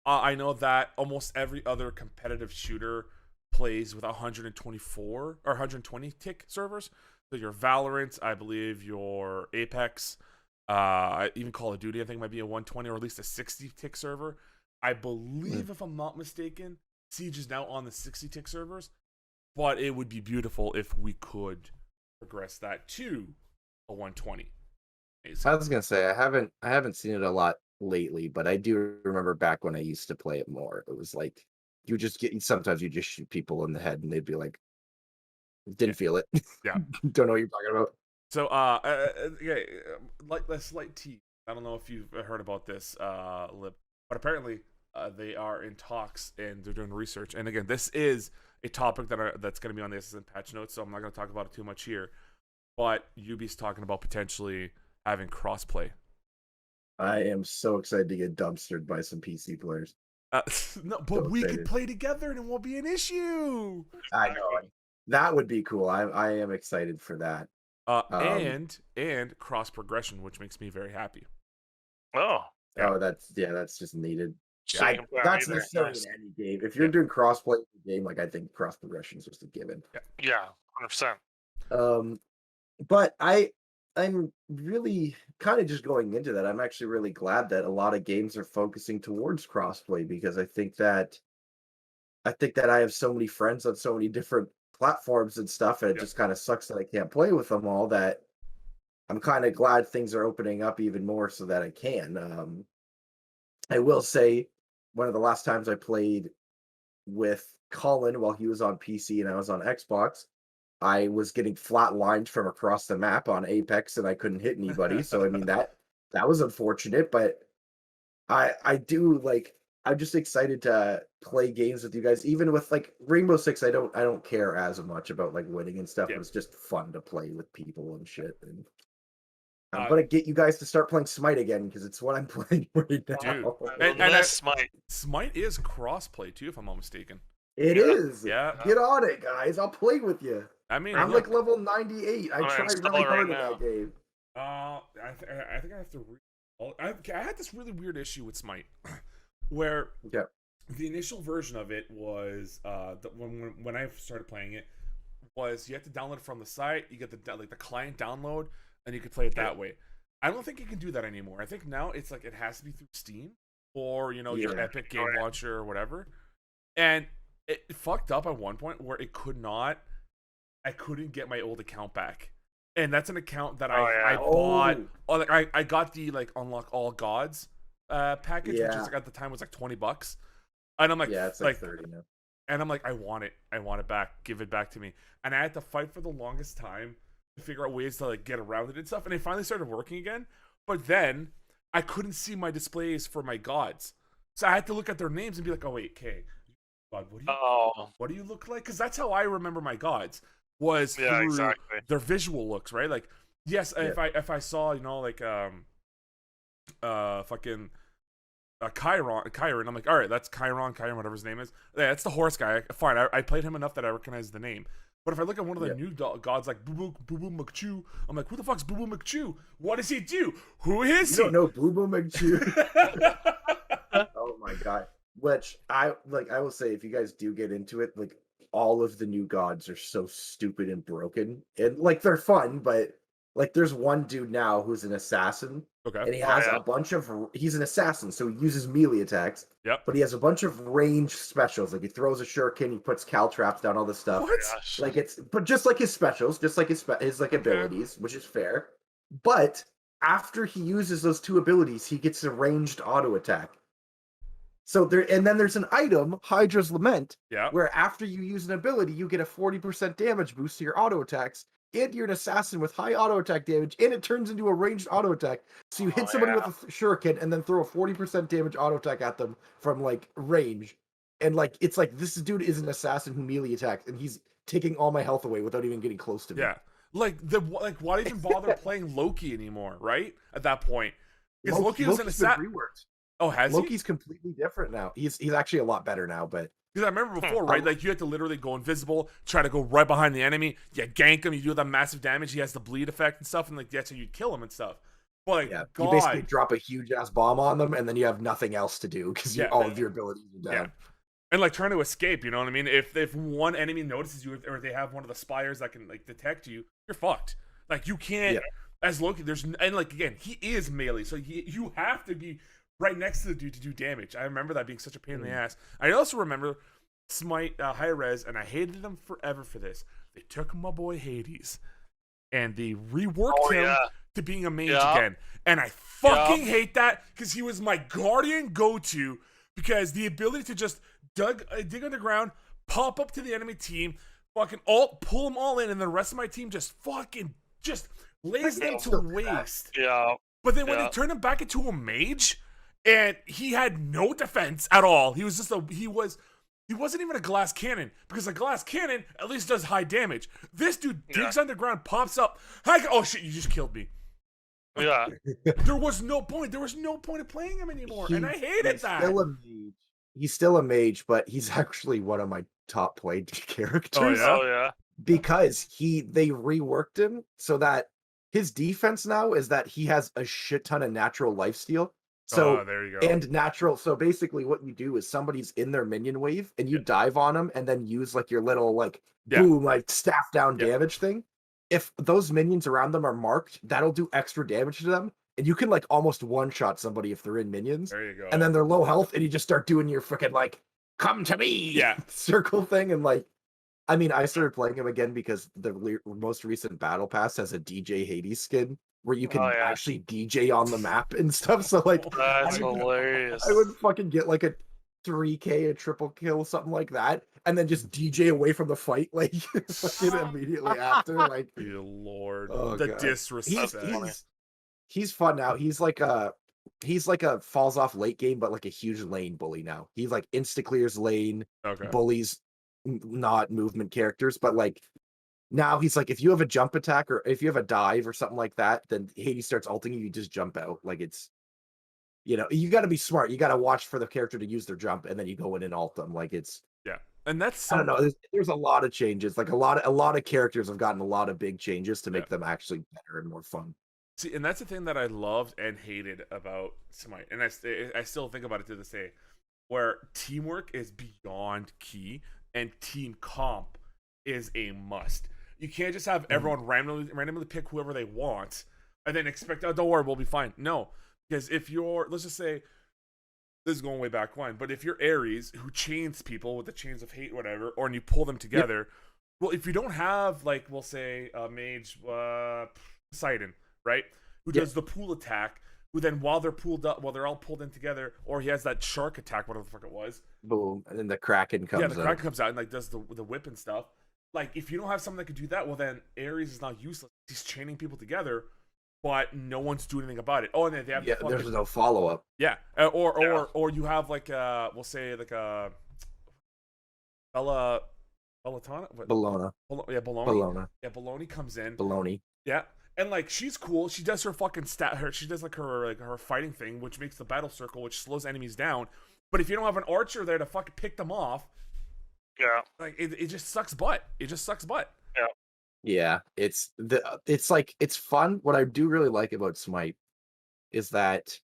I know that almost every other competitive shooter plays with 124 or 120 tick servers. So your Valorant, I believe, your Apex, even Call of Duty, I think might be a 120 or at least a 60 tick server. I believe, if I'm not mistaken, Siege is now on the 60 tick servers. But it would be beautiful if we could progress that to a 120. I was gonna say I haven't seen it a lot lately, but I do remember back when I used to play it more. It was like sometimes you just shoot people in the head and they'd be like, didn't feel it. Yeah. Don't know what you're talking about. So like a slight tease. I don't know if you've heard about this, Lib, but apparently they are in talks and they're doing research. And again, this is a topic that's going to be on the SSN patch notes, so I'm not going to talk about it too much here. But Ubi's talking about potentially having crossplay. I am so excited to get dumpstered by some PC players. No, but we could play together and it won't be an issue. I know. That would be cool. I am excited for that. And cross progression, which makes me very happy. Oh. Yeah. Oh, that's just needed. Yeah, that's necessary in any game. If you're doing crossplay in the game, like I think cross progression is just a given. Yeah, 100%. But I'm really kind of just going into that. I'm actually really glad that a lot of games are focusing towards crossplay, because I think that I have so many friends on so many different platforms and stuff, and it just kind of sucks that I can't play with them all. That I'm kind of glad things are opening up even more so that I can. I will say, one of the last times I played with Colin while he was on PC and I was on Xbox, I was getting flatlined from across the map on Apex and I couldn't hit anybody. So I mean that was unfortunate, but I do like, I'm just excited to play games with you guys. Even with like Rainbow Six, I don't care as much about like winning and stuff. It's just fun to play with people and shit. And I'm gonna get you guys to start playing Smite again, because it's what I'm playing right now. Dude, and Smite is crossplay too, if I'm not mistaken. It is. Yeah. Get on it, guys. I'll play with you. I mean, I'm like level 98. I tried really hard in that game. I think I have to. I had this really weird issue with Smite, where the initial version of it was when I started playing it was you have to download it from the site. You get the client download, and you could play it that way. I don't think you can do that anymore. I think now it's like it has to be through Steam or your Epic Game Launcher or whatever. And it fucked up at one point where I couldn't get my old account back. and that's an account that Oh, I yeah. bought. Oh. Oh, like I got the like unlock all gods package, which is Yeah. like at the time was like $20, and I'm like Yeah, it's like 30 now. and I'm like, I want it back, give it back to me. And I had to fight for the longest time to figure out ways to like get around it and stuff. And it finally started working again. But then I couldn't see my displays for my gods, so I had to look at their names and be like, oh wait, okay, God, what do you look like? Because that's how I remember my gods, was Yeah, through exactly. their visual looks, right? Like, yes, if I saw, you know, like fucking Chiron, I'm like, all right, that's Chiron, whatever his name is. Yeah, that's the horse guy. Fine, I played him enough that I recognize the name. But if I look at one of the new gods like Boo Boo McChew, I'm like, who the fuck's Boo Boo McChew? What does he do? Who is You he? don't know Boo Boo McChew? Oh my god. Which I will say, if you guys do get into it, like all of the new gods are so stupid and broken. And like they're fun, but like there's one dude now who's an assassin. Okay. And he has yeah. a bunch of he's an assassin, so he uses melee attacks. Yep. But he has a bunch of range specials. Like he throws a shuriken, he puts cal traps down, all this stuff. What? Gosh. Like but just like his specials, just like his like abilities, which is fair. But after he uses those two abilities, he gets a ranged auto attack. So and then there's an item, Hydra's Lament, Yeah. where after you use an ability, you get a 40% damage boost to your auto attacks, and you're an assassin with high auto attack damage, and it turns into a ranged auto attack. So you hit somebody with a shuriken and then throw a 40% damage auto attack at them from like range. And like it's like this dude is an assassin who melee attacks, and he's taking all my health away without even getting close to me. Yeah. Like why even bother playing Loki anymore, right? At that point. Because Loki was an assassin. Oh, has Loki's completely different now. He's actually a lot better now, but because I remember before, right? Like you had to literally go invisible, try to go right behind the enemy, you gank him, you do that massive damage. He has the bleed effect and stuff, and like that's how you kill him and stuff. But like, yeah, God, you basically drop a huge ass bomb on them, and then you have nothing else to do because all of your abilities are down. Yeah. And like trying to escape, you know what I mean? If one enemy notices you, or they have one of the spires that can like detect you, you're fucked. Like you can't, as Loki. And like again, he is melee, so you have to be right next to the dude to do damage. I remember that being such a pain in the ass. I also remember Smite high res, and I hated them forever for this. They took my boy Hades, and they reworked him to being a mage again. And I fucking hate that because he was my guardian go-to, because the ability to just dig underground, pop up to the enemy team, fucking pull them all in, and the rest of my team just lays them to waste. Yeah. But then when they turned him back into a mage, and he had no defense at all. He was just he wasn't even a glass cannon, because a glass cannon at least does high damage. This dude digs underground, pops up. Oh shit, you just killed me. Yeah. There was no point. There was no point of playing him anymore, and I hated that. He's still a mage, but he's actually one of my top played characters. Oh yeah. Because they reworked him so that his defense now is that he has a shit ton of natural lifesteal. So there you go. And natural. So basically, what you do is somebody's in their minion wave, and you dive on them, and then use like your little boom, like staff down damage thing. If those minions around them are marked, that'll do extra damage to them, and you can like almost one shot somebody if they're in minions. There you go. And then they're low health, and you just start doing your freaking like come to me circle thing, and like. I mean, I started playing him again because the most recent battle pass has a DJ Hades skin where you can actually DJ on the map and stuff. So like, that's hilarious. I would fucking get like a 3K, a triple kill, something like that, and then just DJ away from the fight, like fucking immediately after. Like, dear Lord, the God. Disrespect. He's fun now. He's like a falls off late game, but like a huge lane bully now. He like insta clears lane, bullies not movement characters, but like now he's like, if you have a jump attack or if you have a dive or something like that, then Hades starts ulting you just jump out. Like it's, you got to be smart. You got to watch for the character to use their jump, and then you go in and ult them. Like it's and that's I don't know. There's a lot of changes. Like a lot of characters have gotten a lot of big changes to make them actually better and more fun. See, and that's the thing that I loved and hated about Smite, and I still think about it to this day, where teamwork is beyond key. And team comp is a must. You can't just have everyone randomly pick whoever they want and then expect, oh, don't worry, we'll be fine. No, because if you're, let's just say, this is going way back when, but if you're Ares who chains people with the chains of hate, whatever, or and you pull them together, Well, if you don't have, like, we'll say a mage, Poseidon, right, who Yeah. does the pool attack, who then while they're pulled up, while they're all pulled in together, or he has that shark attack, whatever the fuck it was. Boom, and then the Kraken comes Yeah, the out. Kraken comes out and like does the whip and stuff. Like, if you don't have someone that could do that, well then Ares is not useless. He's chaining people together, but no one's doing anything about it. Oh, and then they have Yeah, the fucking, there's no follow up. yeah, or you have like we'll say like a Bellatona, what? Bologna. Yeah, Bologna. Bologna. Yeah, Bologna comes in. Bologna. Yeah, and like she's cool. She does her fucking she does like her fighting thing, which makes the battle circle, which slows enemies down. But if you don't have an archer there to fucking pick them off, Yeah. like it just sucks butt. It just sucks butt. Yeah, it's like it's fun. What I do really like about Smite is that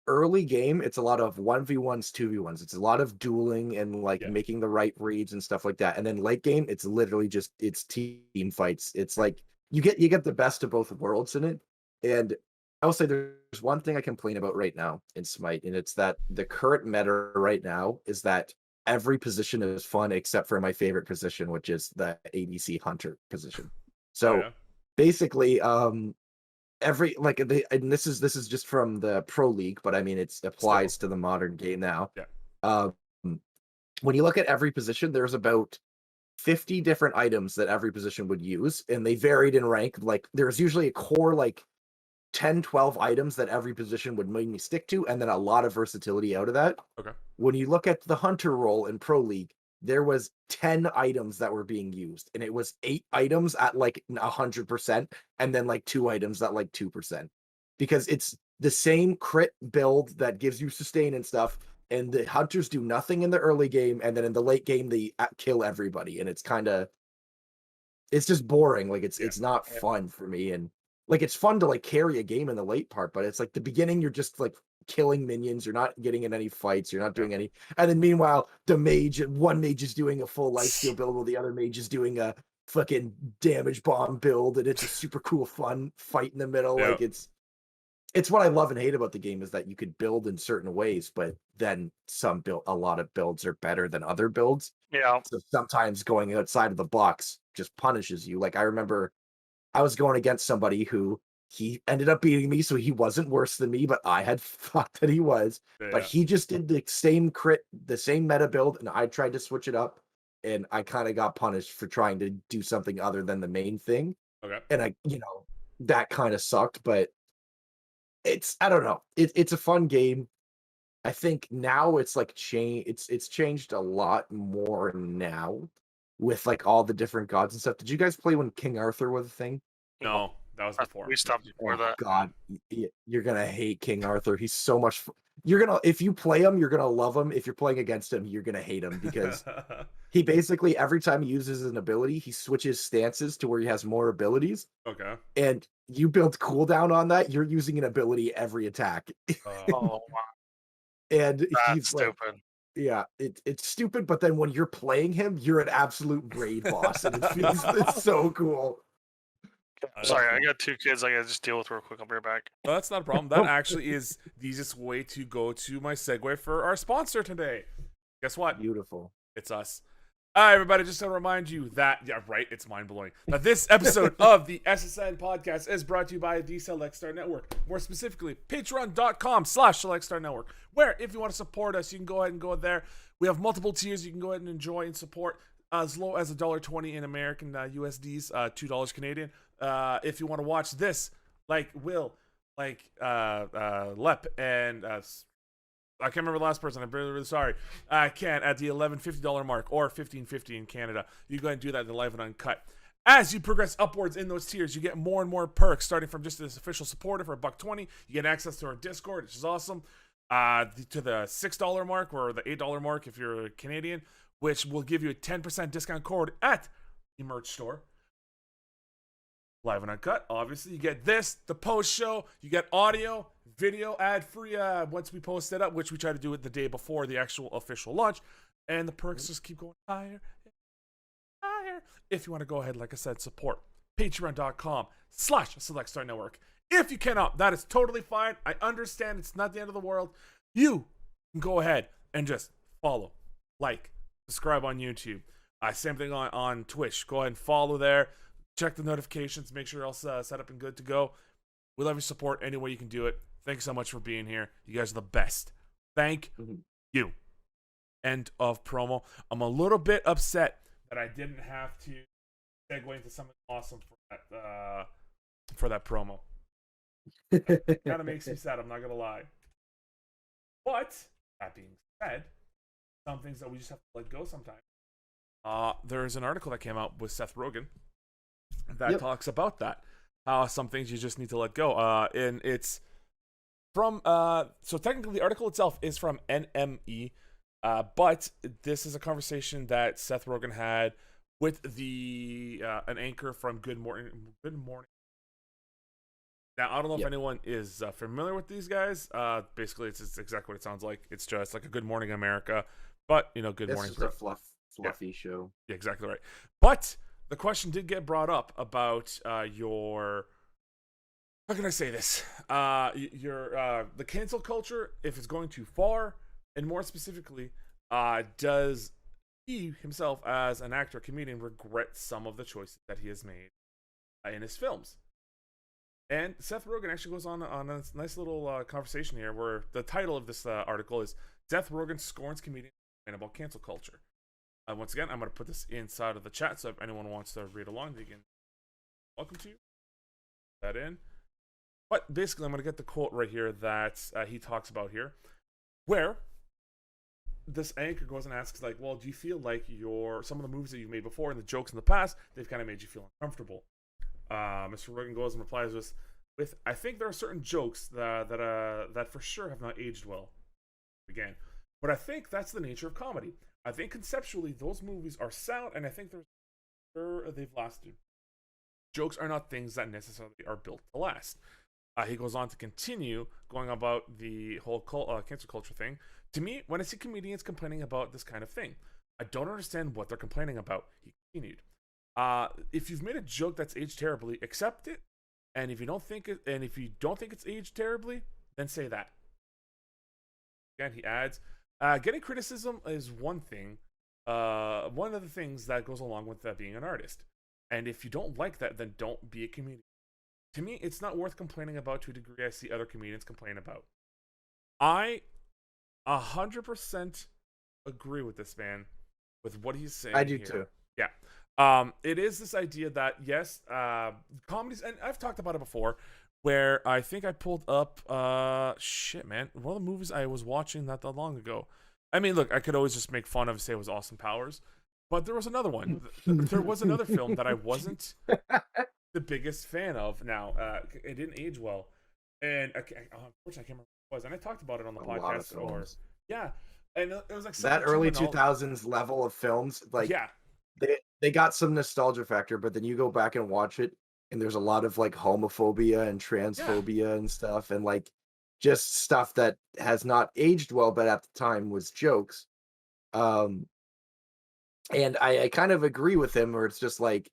early game, it's a lot of 1v1s, 2v1s. It's a lot of dueling and like Yeah. making the right reads and stuff like that. And then late game, it's literally just it's team fights. It's like you get the best of both worlds in it. And I will say there's one thing I complain about right now in Smite, and it's that the current meta right now is that every position is fun except for my favorite position, which is the ADC Hunter position. So Oh, yeah. basically, every like and this is just from the Pro League, but I mean it applies to the modern game now. Yeah. Um, when you look at every position, there's about 50 different items that every position would use, and they varied in rank. Like there's usually a core like 10, 12 items that every position would mainly stick to, and then a lot of versatility out of that. Okay. When you look at the Hunter role in Pro League, there was 10 items that were being used, and it was 8 items at like 100%, and then like 2 items at like 2%, because it's the same crit build that gives you sustain and stuff, and the Hunters do nothing in the early game, and then in the late game they kill everybody, and it's just boring. Like it's not fun for me. And like it's fun to like carry a game in the late part, but it's like the beginning you're just like killing minions, you're not getting in any fights, you're not doing any, and then meanwhile one mage is doing a full lifesteal build while the other mage is doing a fucking damage bomb build, and it's a super cool fun fight in the middle. Yeah. Like it's what I love and hate about the game is that you could build in certain ways, but then a lot of builds are better than other builds. Yeah. So sometimes going outside of the box just punishes you. Like I remember I was going against somebody who he ended up beating me, so he wasn't worse than me, but I had thought that he was. Yeah. But he just did the same crit, the same meta build, and I tried to switch it up, and I kind of got punished for trying to do something other than the main thing. Okay. And that kind of sucked, but I don't know. It's a fun game. I think now it's like it's changed a lot more now with like all the different gods and stuff. Did you guys play when King Arthur was a thing? No, that was before. We stopped before that. God, you're gonna hate King Arthur. He's so much. If you play him, you're gonna love him. If you're playing against him, you're gonna hate him because he basically every time he uses an ability, he switches stances to where he has more abilities. Okay. And you build cooldown on that. You're using an ability every attack. Oh, wow. And That's he's like, stupid. yeah, it's stupid. But then when you're playing him, you're an absolute grade boss, and it's so cool. Sorry, I got 2 kids I gotta just deal with real quick. I'll be right back. No, that's not a problem. That actually is the easiest way to go to my segue for our sponsor today. Guess what? Beautiful. It's us. All right, everybody, just to remind you that, yeah, right, it's mind-blowing. That this episode of the SSN podcast is brought to you by the Select Star Network. More specifically, patreon.com/Select Network, where if you want to support us, you can go ahead and go there. We have multiple tiers you can go ahead and enjoy and support as low as $1.20 in American USDs, $2 Canadian. If you want to watch this, like Will, like Lep, and I can't remember the last person. I'm really, really sorry. I can't at the $11.50 mark or $15.50 in Canada. You go ahead and do that in the live and uncut. As you progress upwards in those tiers, you get more and more perks, starting from just this official supporter for $1.20. You get access to our Discord, which is awesome. To the $6 mark or the $8 mark if you're a Canadian, which will give you a 10% discount code at the merch store. Live and uncut, obviously. You get this, the post show, you get audio, video, ad free once we post it up, which we try to do it the day before the actual official launch. And the perks just keep going higher and higher. If you want to go ahead, like I said, support patreon.com/Select Star Network. If you cannot, that is totally fine. I understand it's not the end of the world. You can go ahead and just follow, like, subscribe on YouTube. Same thing on Twitch. Go ahead and follow there. Check the notifications. Make sure you're all set up and good to go. We love your support any way you can do it. Thank you so much for being here. You guys are the best. Thank you. End of promo. I'm a little bit upset that I didn't have to segue into something awesome for that promo. Kind of makes me sad, I'm not gonna lie. But that being said, some things that we just have to let go sometimes. There's an article that came out with Seth Rogen that talks about that. How some things you just need to let go. And it's from so technically the article itself is from NME, but this is a conversation that Seth Rogen had with the an anchor from Good Morning. Now, I don't know if anyone is familiar with these guys. Basically, it's exactly what it sounds like. It's just like a Good Morning America, but Good Morning. It's just a fluffy show. Yeah, exactly right. But the question did get brought up about your. How can I say this? Your the cancel culture, if it's going too far, and more specifically, does he himself, as an actor, comedian, regret some of the choices that he has made in his films? And Seth Rogen actually goes on a nice little conversation here where the title of this article is Seth Rogen Scorns Comedian About Cancel Culture. Once again, I'm going to put this inside of the chat, so if anyone wants to read along, they can. Welcome to you. Put that in. But basically, I'm going to get the quote right here that he talks about here, where this anchor goes and asks, like, well, do you feel like some of the movies that you've made before and the jokes in the past, they've kind of made you feel uncomfortable? Mr. Rogen goes and replies with I think there are certain jokes that for sure have not aged well. Again, but I think that's the nature of comedy. I think conceptually those movies are sound, and I think they've lasted. Jokes are not things that necessarily are built to last. He goes on to continue going about the whole cancel culture thing. To me, when I see comedians complaining about this kind of thing, I don't understand what they're complaining about. He continued. If you've made a joke that's aged terribly, accept it. And if you don't think it's aged terribly, then say that. Again, he adds, getting criticism is one thing. One of the things that goes along with being an artist. And if you don't like that, then don't be a comedian. To me, it's not worth complaining about to a degree I see other comedians complain about. I 100% agree with this man, with what he's saying. I do here. too. Yeah. It is this idea that, yes, comedies, and I've talked about it before, where I think I pulled up, one of the movies I was watching not that long ago. I mean, look, I could always just make fun of and say it was Austin Powers, but there was another one. There was another film that I wasn't the biggest fan of. Now, it didn't age well, and unfortunately, I can't remember what it was, and I talked about it on the podcast. Yeah, and it was like that early 2000s level of films, like they got some nostalgia factor, but then you go back and watch it, and there's a lot of like homophobia and transphobia and stuff, and like just stuff that has not aged well, but at the time was jokes. And I kind of agree with him, where it's just like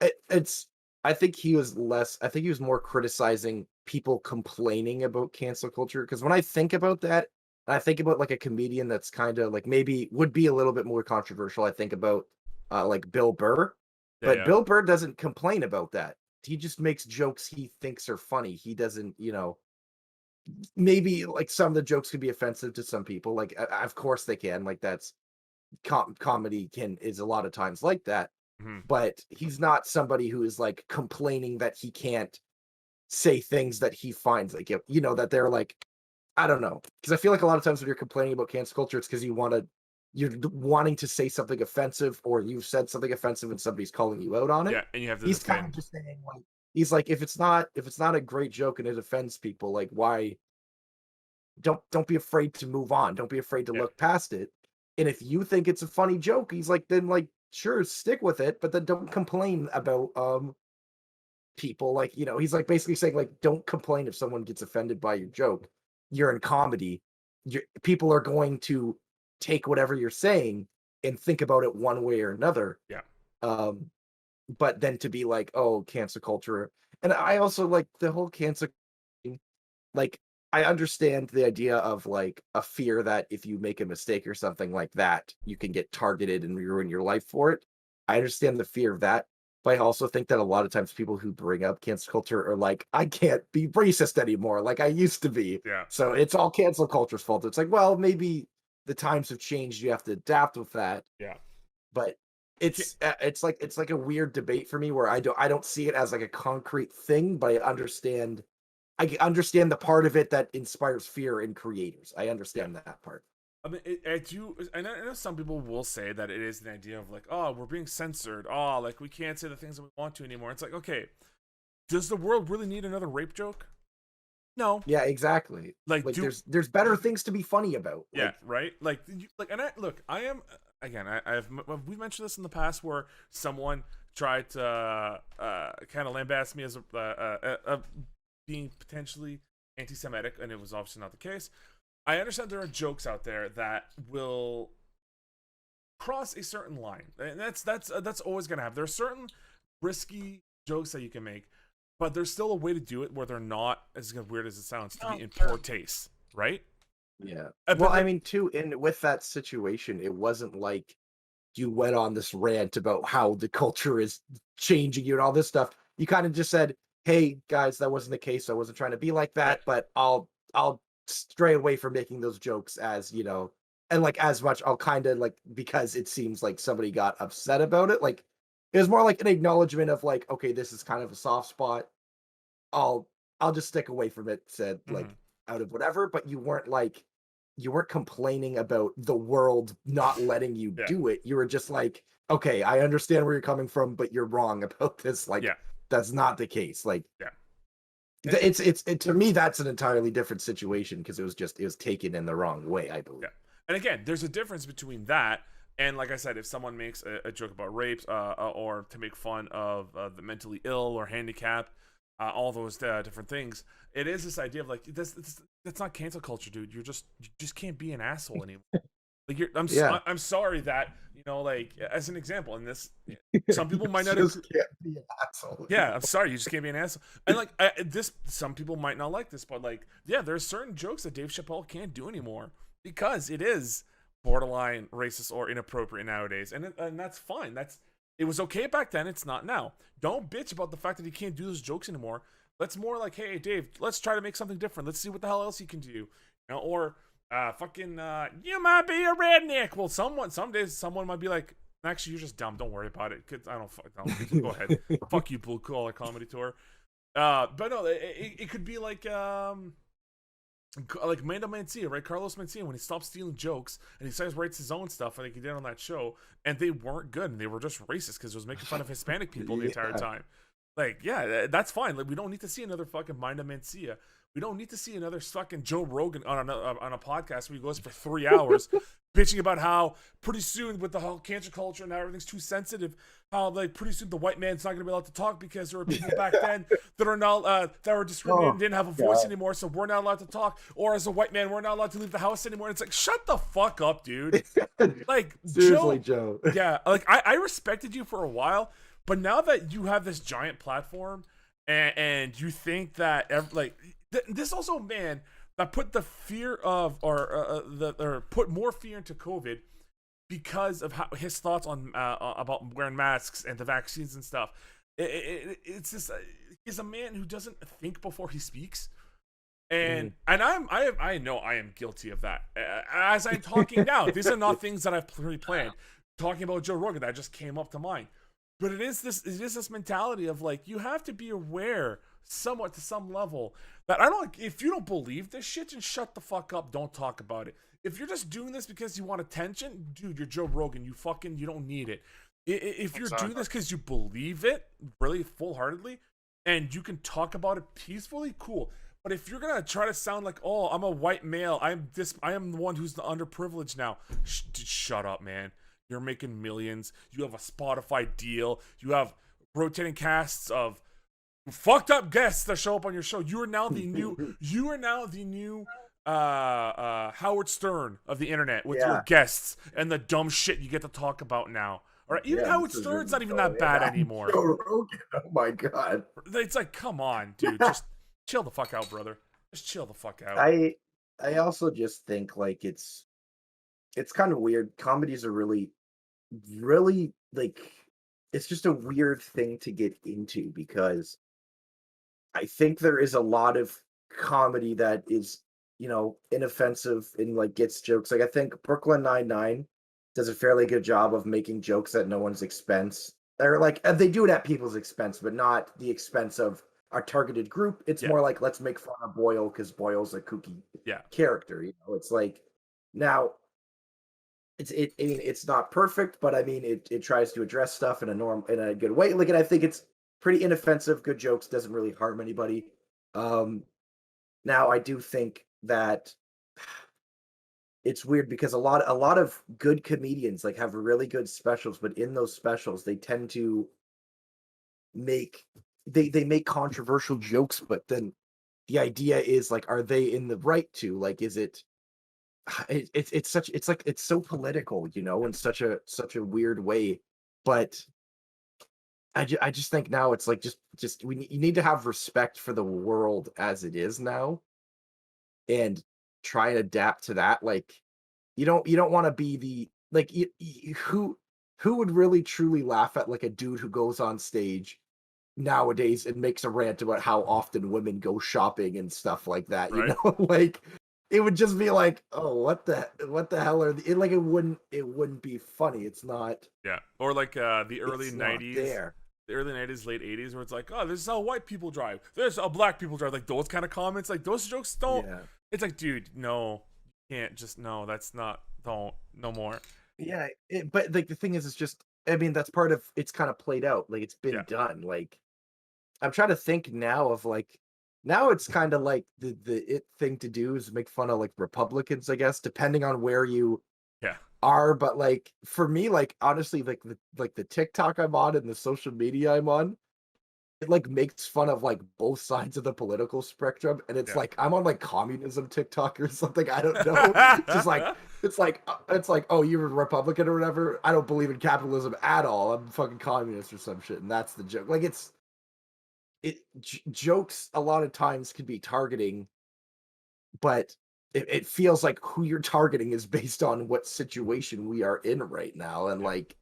I think he was more criticizing people complaining about cancel culture, because when I think about that, I think about like a comedian that's kind of like maybe would be a little bit more controversial. I think about like Bill Burr, but Bill Burr doesn't complain about that. He just makes jokes he thinks are funny. He doesn't, maybe like some of the jokes could be offensive to some people. Like, of course they can. Like that's comedy is a lot of times like that. Mm-hmm. But he's not somebody who is like complaining that he can't say things that he finds like that they're like, I don't know, because I feel like a lot of times when you're complaining about cancel culture, it's because you're wanting to say something offensive, or you've said something offensive and somebody's calling you out on it. Yeah, and you have to. He's kind of just saying like, he's like, if it's not a great joke and it offends people, like why? Don't be afraid to move on. Don't be afraid to look past it. And if you think it's a funny joke, he's like, then like sure, stick with it, but then don't complain about people. Like he's like basically saying like, don't complain if someone gets offended by your joke. You're in comedy. People are going to take whatever you're saying and think about it one way or another. Yeah. But then to be like, oh, cancel culture. And I also like the whole cancel thing. Like, I understand the idea of like a fear that if you make a mistake or something like that, you can get targeted and ruin your life for it. I understand the fear of that. But I also think that a lot of times people who bring up cancel culture are like, I can't be racist anymore like I used to be. Yeah. So it's all cancel culture's fault. It's like, well, maybe the times have changed. You have to adapt with that. Yeah. But it's like a weird debate for me where I don't see it as like a concrete thing, but I understand the part of it that inspires fear in creators. I understand that part. I mean, I know some people will say that it is an idea of like, oh, we're being censored. Oh, like we can't say the things that we want to anymore. It's like, okay, does the world really need another rape joke? No. Yeah, exactly. Like, there's better things to be funny about. Yeah, right. And I am again. We've mentioned this in the past where someone tried to kind of lambaste me as being potentially anti-Semitic, and it was obviously not the case. I understand there are jokes out there that will cross a certain line, and that's always gonna happen. There are certain risky jokes that you can make, but there's still a way to do it where they're not as weird as it sounds to be in poor taste, right? Yeah. Well, I mean, too, with that situation, it wasn't like you went on this rant about how the culture is changing you and all this stuff. You kind of just said, "Hey, guys, that wasn't the case. I wasn't trying to be like that, but I'll stray away from making those jokes as, and like as much I'll kind of like because it seems like somebody got upset about it. Like it was more like an acknowledgement of like, okay, this is kind of a soft spot. I'll just stick away from it, said like out of whatever, but you weren't complaining about the world not letting you do it. You were just like, okay, I understand where you're coming from, but you're wrong about this. Like that's not the case. Like it's to me that's an entirely different situation because it was taken in the wrong way, I believe. And again, there's a difference between that and, like I said, if someone makes a joke about rapes or to make fun of the mentally ill or handicapped, all those different things, it is this idea of like that's not cancel culture, dude. You just can't be an asshole anymore. Like I'm sorry that like as an example in this, some people might not just can't be an asshole. Yeah, I'm sorry, you just can't be an asshole. And like some people might not like this, but like there's certain jokes that Dave Chappelle can't do anymore because it is borderline racist or inappropriate nowadays, and that's fine. It was okay back then. It's not now. Don't bitch about the fact that he can't do those jokes anymore. Let's more like, hey, Dave, let's try to make something different. Let's see what the hell else you can do. Or you might be a redneck. Well, some days someone might be like, actually, you're just dumb. Don't worry about it. I don't go ahead. Fuck you, Blue Collar Comedy Tour. But no, it could be like Mando Mencia, right? Carlos Mencia, when he stopped stealing jokes and he starts writes his own stuff, like he did on that show, and they weren't good and they were just racist because it was making fun of Hispanic people the entire time. Like, that's fine. Like, we don't need to see another fucking Mando Mencia. We don't need to see another fucking Joe Rogan on a podcast where he goes for 3 hours bitching about how pretty soon with the whole cancel culture and how everything's too sensitive, how like pretty soon the white man's not going to be allowed to talk because there were people back then that are not that were discriminated and didn't have a voice anymore, so we're not allowed to talk. Or as a white man, we're not allowed to leave the house anymore. And it's like, shut the fuck up, dude. Like, seriously, Joe. Yeah, like I respected you for a while, but now that you have this giant platform and you think that this also a man that put the fear of or put more fear into COVID because of how his thoughts on about wearing masks and the vaccines and stuff. It's just he's a man who doesn't think before he speaks, and I know I am guilty of that. As I'm talking now, these are not things that I've pre-planned. Talking about Joe Rogan, that just came up to mind. But it is this mentality of like you have to be aware somewhat to some level that if you don't believe this shit, then shut the fuck up, don't talk about it. If you're just doing this because you want attention, dude, you're Joe Rogan, you don't need it. If you're doing this because you believe it really full-heartedly and you can talk about it peacefully, cool. But if you're gonna try to sound like, oh, I'm a white male, I am the one who's the underprivileged now, shut up, man. You're making millions, you have a Spotify deal, you have rotating casts of fucked up guests that show up on your show. You are now the new Howard Stern of the internet with your guests and the dumb shit you get to talk about now. All right, even Howard Stern's not even that bad anymore. Joe Rogan, oh my god. It's like, come on, dude, just chill the fuck out, brother. Just chill the fuck out. I also just think like it's kind of weird. Comedies are really like it's just a weird thing to get into because I think there is a lot of comedy that is, inoffensive and like gets jokes. Like I think Brooklyn Nine-Nine does a fairly good job of making jokes at no one's expense. Or like they do it at people's expense, but not the expense of our targeted group. It's Yeah. more like let's make fun of Boyle because Boyle's a kooky Yeah. character. It's like now I mean, it's not perfect, but I mean, it tries to address stuff in a good way. Like, and I think it's pretty inoffensive. Good jokes doesn't really harm anybody. Um, Now I do think that it's weird because a lot of good comedians like have really good specials, but in those specials they tend to make they make controversial jokes, but then the idea is like, are they in the right to like, is it it's like it's so political, in such a weird way. But I just think now it's like you need to have respect for the world as it is now and try and adapt to that. Like you don't want to be the like who would really truly laugh at like a dude who goes on stage nowadays and makes a rant about how often women go shopping and stuff like that, Right. like it would just be like, oh, what the hell are like it wouldn't be funny. It's not Yeah. Or like the early it's not 90s. there. The early 90s, late 80s, where it's like, oh, this is how white people drive. This is how black people drive. Like those kind of comments, like those jokes don't. Yeah. It's like, dude, no, you can't just, no, that's not, don't, no more. Yeah, but like the thing is, it's just, I mean, that's part of it's kind of played out. Like it's been Yeah. done. Like I'm trying to think now of like now it's kind of like the thing to do is make fun of like Republicans, I guess, depending on where you Yeah. are. But like for me, like honestly, like the TikTok I'm on and the social media I'm on, it like makes fun of like both sides of the political spectrum, and it's Yeah. like I'm on like communism TikTok or something. I don't know. Just like it's like oh, you're a Republican or whatever. I don't believe in capitalism at all. I'm fucking communist or some shit, and that's the joke. Like jokes a lot of times can be targeting, but it feels like who you're targeting is based on what situation we are in right now, and Yeah. like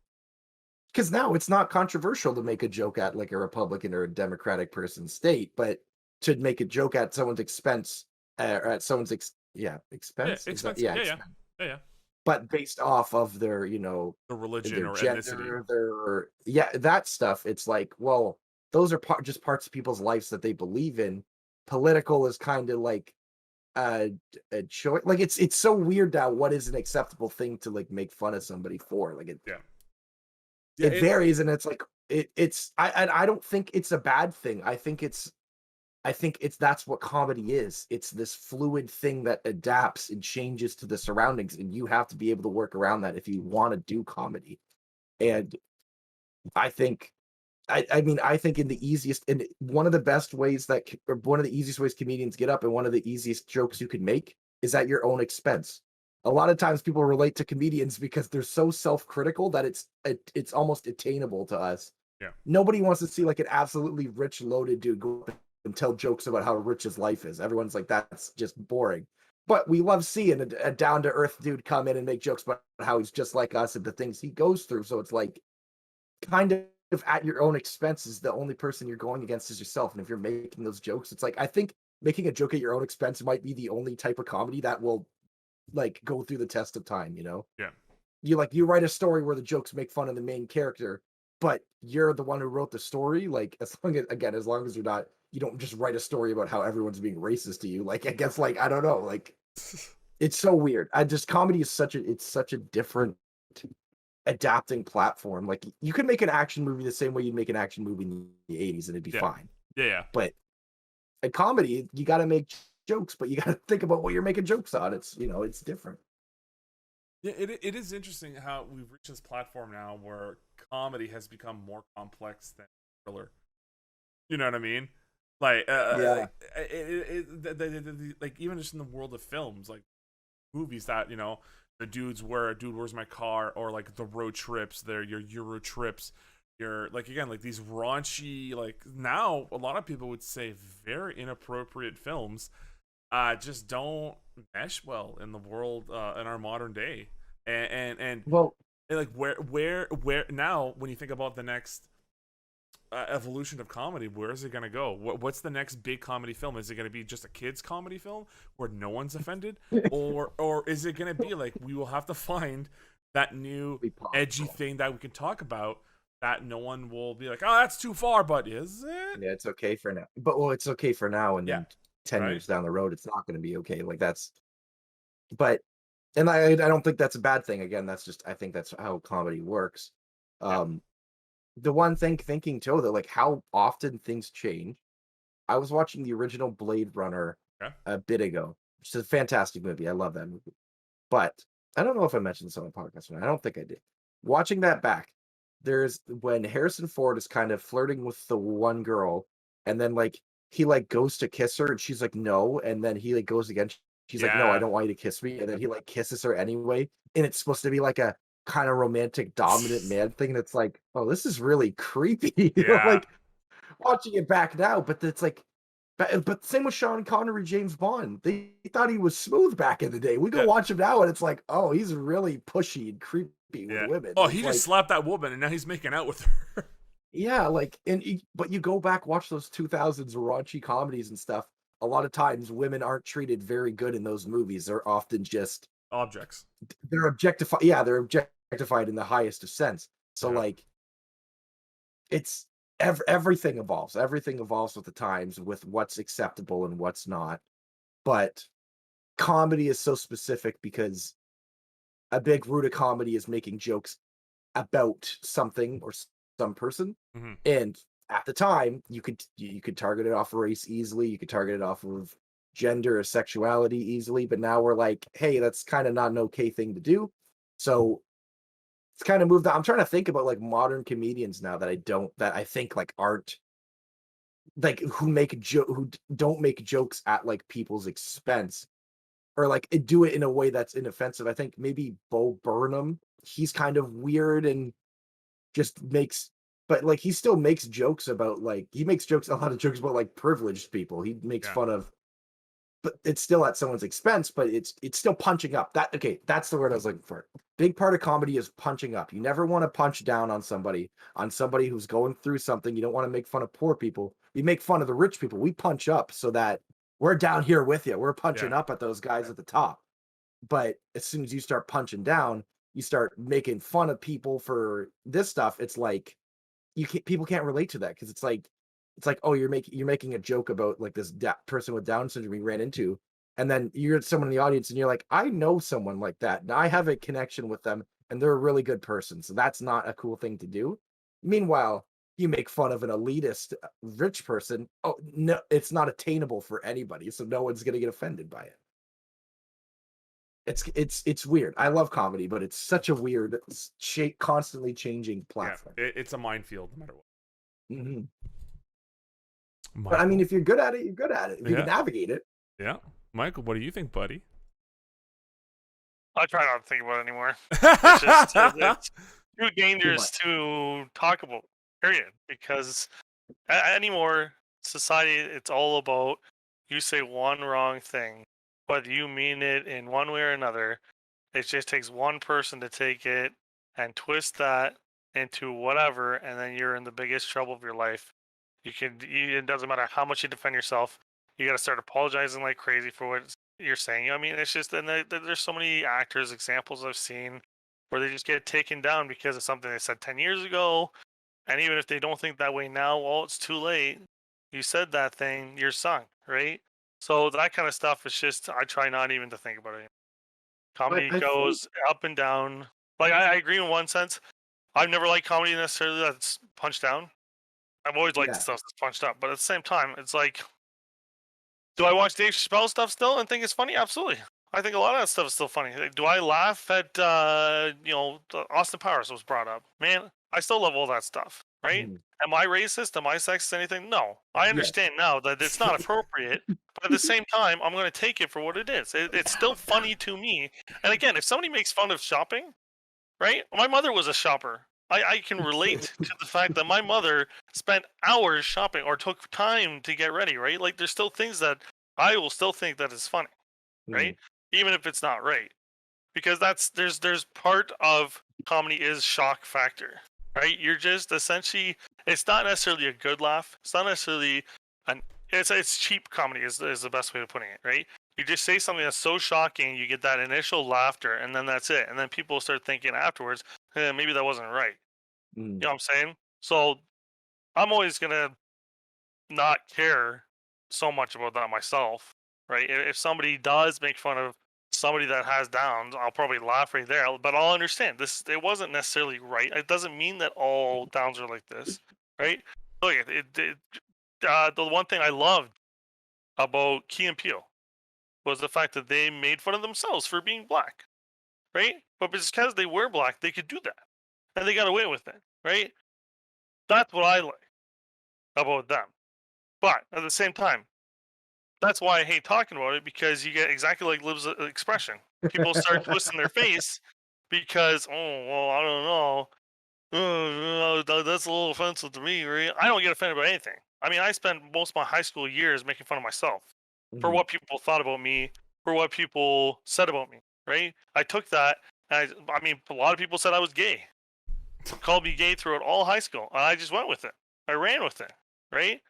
because now it's not controversial to make a joke at like a Republican or a Democratic person's state, but to make a joke at someone's expense or at someone's Yeah. expense is that Expensive. Yeah. Yeah. expense. Yeah. Yeah. But based off of their The religion their or ethnicity. gender, that stuff. It's like, well, those are just parts of people's lives that they believe in. Political is kind of like a choice. Like it's so weird now. What is an acceptable thing to like make fun of somebody for? Like Yeah. Yeah. it varies, and it's like I don't think it's a bad thing. I think it's that's what comedy is. It's this fluid thing that adapts and changes to the surroundings, and you have to be able to work around that if you want to do comedy. And I think I mean I think in the easiest and one of the best ways or one of the easiest ways comedians get up and one of the easiest jokes you can make is at your own expense. A lot of times people relate to comedians because they're so self-critical that it's almost attainable to us. Yeah. Nobody wants to see like an absolutely rich loaded dude go up and tell jokes about how rich his life is. Everyone's like, that's just boring. But we love seeing a down to earth dude come in and make jokes about how he's just like us and the things he goes through. So it's like kind of at your own expense. The only person you're going against is yourself. And if you're making those jokes, it's like I think making a joke at your own expense might be the only type of comedy that will like go through the test of time. Yeah. You write a story where the jokes make fun of the main character, but you're the one who wrote the story. Like as long as you don't just write a story about how everyone's being racist to you. Like I guess like I don't know, like it's so weird. Comedy is such a different adapting platform. Like you could make an action movie the same way you'd make an action movie in the 80s and it'd be fine. Yeah. Yeah. But a comedy, you got to make jokes, but you got to think about what you're making jokes on. It's it's different. Yeah, it is interesting how we've reached this platform now where comedy has become more complex than thriller. You know what I mean? Like, Yeah. like even just in the world of films, like movies that the dudes where dude, where's my car, or like the road trips, your Euro trips, your like again like these raunchy like now a lot of people would say very inappropriate films. just don't mesh well in the world in our modern day. And Well, like where now when you think about the next evolution of comedy, where is it going to go? What's the next big comedy film? Is it going to be just a kids comedy film where no one's offended, or is it going to be like we will have to find that new edgy thing that we can talk about that no one will be like, oh, that's too far, but is it? yeah, it's okay for now. But well, it's okay for now, and then 10 right. years down the road, it's not going to be okay. Like that's, but, and I don't think that's a bad thing. Again, that's just I think that's how comedy works. The one thing thinking too that like how often things change. I was watching the original Blade Runner a bit ago, which is a fantastic movie. I love that movie. But I don't know if I mentioned this on the podcast or not. I don't think I did. Watching that back, there's when Harrison Ford is kind of flirting with the one girl, and then like he like goes to kiss her, and she's like no, and then he like goes again. She's like, no, I don't want you to kiss me, and then he like kisses her anyway, and it's supposed to be like a kind of romantic dominant man thing. And it's like, oh, this is really creepy. You know, like watching it back now, but it's like. But same with Sean Connery, James Bond. They thought he was smooth back in the day. We go watch him now, and it's like, oh, he's really pushy and creepy with women. Oh, it's he like, just slapped that woman, and now he's making out with her. Yeah, like, but you go back watch those 2000s raunchy comedies and stuff. A lot of times, women aren't treated very good in those movies. They're often just objects. They're objectified. Yeah, they're objectified in the highest of sense. So like, it's. Everything evolves. Everything evolves with the times, with what's acceptable and what's not. But comedy is so specific because a big root of comedy is making jokes about something or some person. And at the time, you could target it off of race easily. You could target it off of gender or sexuality easily. But now we're like, hey, that's kind of not an okay thing to do. So it's kind of moved on. I'm trying to think about like modern comedians now that I think like aren't like who don't make jokes at like people's expense or like do it in a way that's inoffensive. I think maybe Bo Burnham, he's kind of weird and just makes, but like he still makes jokes about like a lot of jokes about like privileged people. He makes fun of, but it's still at someone's expense, but it's still punching up. That's the word I was looking for. Big part of comedy is punching up. You never want to punch down on somebody who's going through something. You don't want to make fun of poor people. You make fun of the rich people. We punch up so that we're down here with you. We're punching up at those guys at the top. But as soon as you start punching down, you start making fun of people for this stuff. It's like people can't relate to that because it's like, oh, you're making a joke about like this person with Down syndrome you ran into, and then you're someone in the audience and you're like, I know someone like that, and I have a connection with them, and they're a really good person. So that's not a cool thing to do. Meanwhile, you make fun of an elitist rich person. Oh no, it's not attainable for anybody, so no one's gonna get offended by it. It's weird. I love comedy, but it's such a weird, constantly changing platform. It's a minefield, no matter what. But I mean, if you're good at it, you're good at it. If you can navigate it. Yeah. Michael, what do you think, buddy? I try not to think about it anymore. It's too dangerous to talk about, period. Because anymore, society, it's all about you say one wrong thing, whether you mean it in one way or another. It just takes one person to take it and twist that into whatever, and then you're in the biggest trouble of your life. It doesn't matter how much you defend yourself. You got to start apologizing like crazy for what you're saying. I mean, it's just, and there's so many actors, examples I've seen where they just get taken down because of something they said 10 years ago. And even if they don't think that way now, well, it's too late. You said that thing, you're sunk, right? So that kind of stuff is just, I try not even to think about it. Comedy goes up and down. Like, I agree in one sense. I've never liked comedy necessarily that's punched down. I've always liked stuff that's punched up, but at the same time, it's like, do I watch Dave Chappelle stuff still and think it's funny? Absolutely. I think a lot of that stuff is still funny. Like, do I laugh at, Austin Powers was brought up? Man, I still love all that stuff, right? Am I racist? Am I sexist? Anything? No. I understand now that it's not appropriate, but at the same time, I'm going to take it for what it is. It's still funny to me. And again, if somebody makes fun of shopping, right? My mother was a shopper. I can relate to the fact that my mother spent hours shopping or took time to get ready, right? Like, there's still things that I will still think that it's funny, right? Even if it's not right, because there's part of comedy is shock factor, right? You're just essentially, it's not necessarily a good laugh. It's not necessarily an it's cheap comedy is the best way of putting it, right? You just say something that's so shocking, you get that initial laughter, and then that's it. And then people start thinking afterwards, maybe that wasn't right. You know what I'm saying? So I'm always gonna not care so much about that myself, right? If somebody does make fun of somebody that has downs, I'll probably laugh right there. But I'll understand this. It wasn't necessarily right. It doesn't mean that all downs are like this, right? Look, the one thing I loved about Key and Peele was the fact that they made fun of themselves for being black, right? But because they were black, they could do that, and they got away with it, right? That's what I like about them. But at the same time, that's why I hate talking about it, because you get exactly like Liv's expression. People start twisting their face because, oh, well, I don't know. That's a little offensive to me, right? I don't get offended by anything. I mean, I spent most of my high school years making fun of myself for what people thought about me, for what people said about me, right? I took that, and I mean, a lot of people said I was gay, called me gay throughout all high school, and I just went with it. I ran with it, right?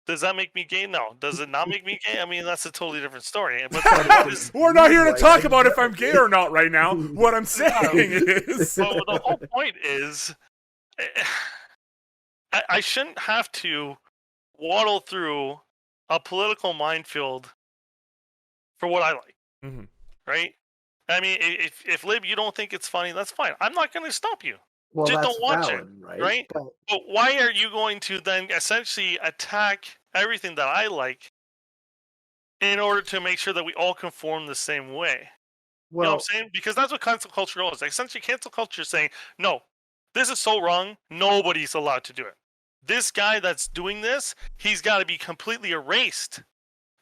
Does that make me gay? No. Does it not make me gay? I mean, that's a totally different story. But we're not here to talk about if I'm gay or not right now. What I'm saying is, well, the whole point is, I shouldn't have to waddle through a political minefield for what I like, right? I mean, if Lib, you don't think it's funny, that's fine. I'm not going to stop you. Well, just that's don't watch valid, it, right? But why are you going to then essentially attack everything that I like in order to make sure that we all conform the same way? Well, you know what I'm saying? Because that's what cancel culture is. Essentially, cancel culture is saying, no, this is so wrong, nobody's allowed to do it. This guy that's doing this, he's got to be completely erased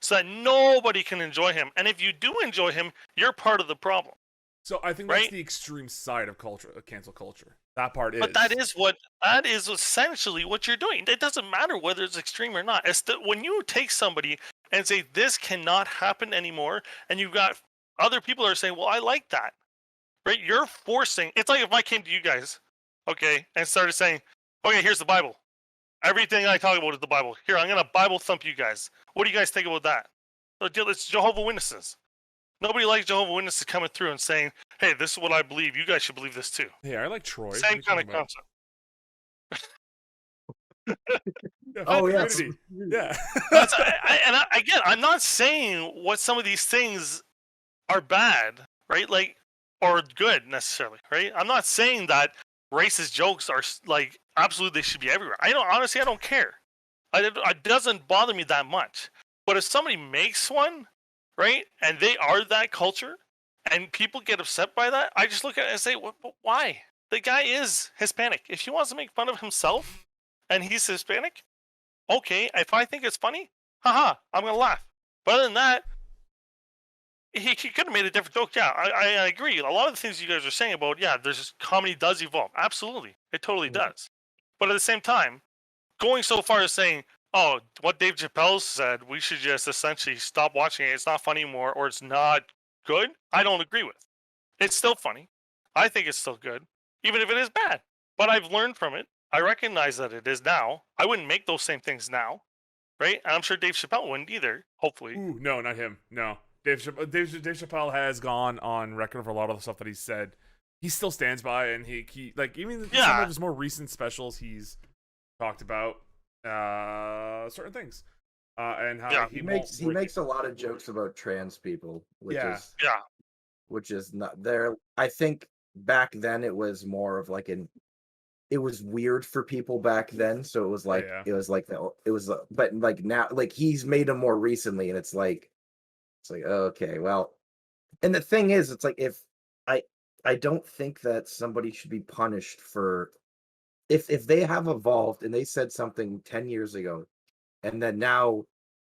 so that nobody can enjoy him. And if you do enjoy him, you're part of the problem. So I think that's the extreme side of culture, of cancel culture. That part is. But that is essentially what you're doing. It doesn't matter whether it's extreme or not. It's when you take somebody and say this cannot happen anymore, and you've got other people that are saying, "Well, I like that," right? You're forcing. It's like if I came to you guys, okay, and started saying, "Okay, here's the Bible. Everything I talk about is the Bible. Here, I'm gonna Bible thump you guys. What do you guys think about that?" It's Jehovah's Witnesses. Nobody likes Jehovah's Witnesses coming through and saying, "Hey, this is what I believe. You guys should believe this too." Yeah, I like Troy. Same kind of concept. Oh yes, yeah. Again, I'm not saying what some of these things are bad, right? Like, or good necessarily, right? I'm not saying that racist jokes are like absolutely they should be everywhere. I don't care. It doesn't bother me that much. But if somebody makes one, right, and they are that culture, and people get upset by that, I just look at it and say, why? The guy is Hispanic. If he wants to make fun of himself and he's Hispanic, okay, if I think it's funny, haha, I'm going to laugh. But other than that, he could have made a different joke. Yeah, I agree. A lot of the things you guys are saying about, there's comedy does evolve. Absolutely. It totally does. But at the same time, going so far as saying, oh, what Dave Chappelle said, we should just essentially stop watching it. It's not funny anymore, or it's not good. I don't agree with. It's still funny. I think it's still good, even if it is bad. But I've learned from it. I recognize that it is now. I wouldn't make those same things now, right? And I'm sure Dave Chappelle wouldn't either, hopefully. Ooh, no, not him. No. Dave Chappelle has gone on record for a lot of the stuff that he said. He still stands by, and he like, even some of his more recent specials, he's talked about certain things, and how he makes a lot of jokes about trans people, which is not there. I think back then it was more of like it was weird for people back then, so it was like but like now, like he's made them more recently, and it's like okay, well, and the thing is, it's like if I don't think that somebody should be punished for if they have evolved and they said something 10 years ago, and then now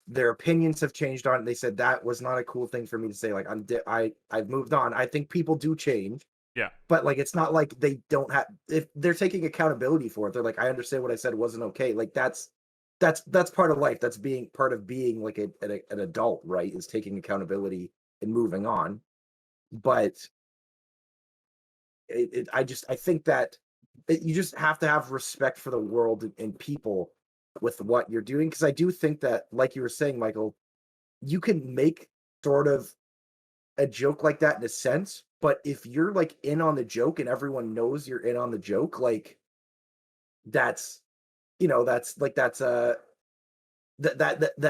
their opinions have changed on it. They said that was not a cool thing for me to say. Like I've moved on. I think people do change. Yeah. But like it's not like they don't have, if they're taking accountability for it. They're like, I understand what I said wasn't okay. Like that's that's part of life. That's being part of being like an adult, right? Is taking accountability and moving on. But I think that you just have to have respect for the world and people with what you're doing. Because I do think that, like you were saying, Michael, you can make sort of a joke like that in a sense, but if you're like in on the joke and everyone knows you're in on the joke, like that's that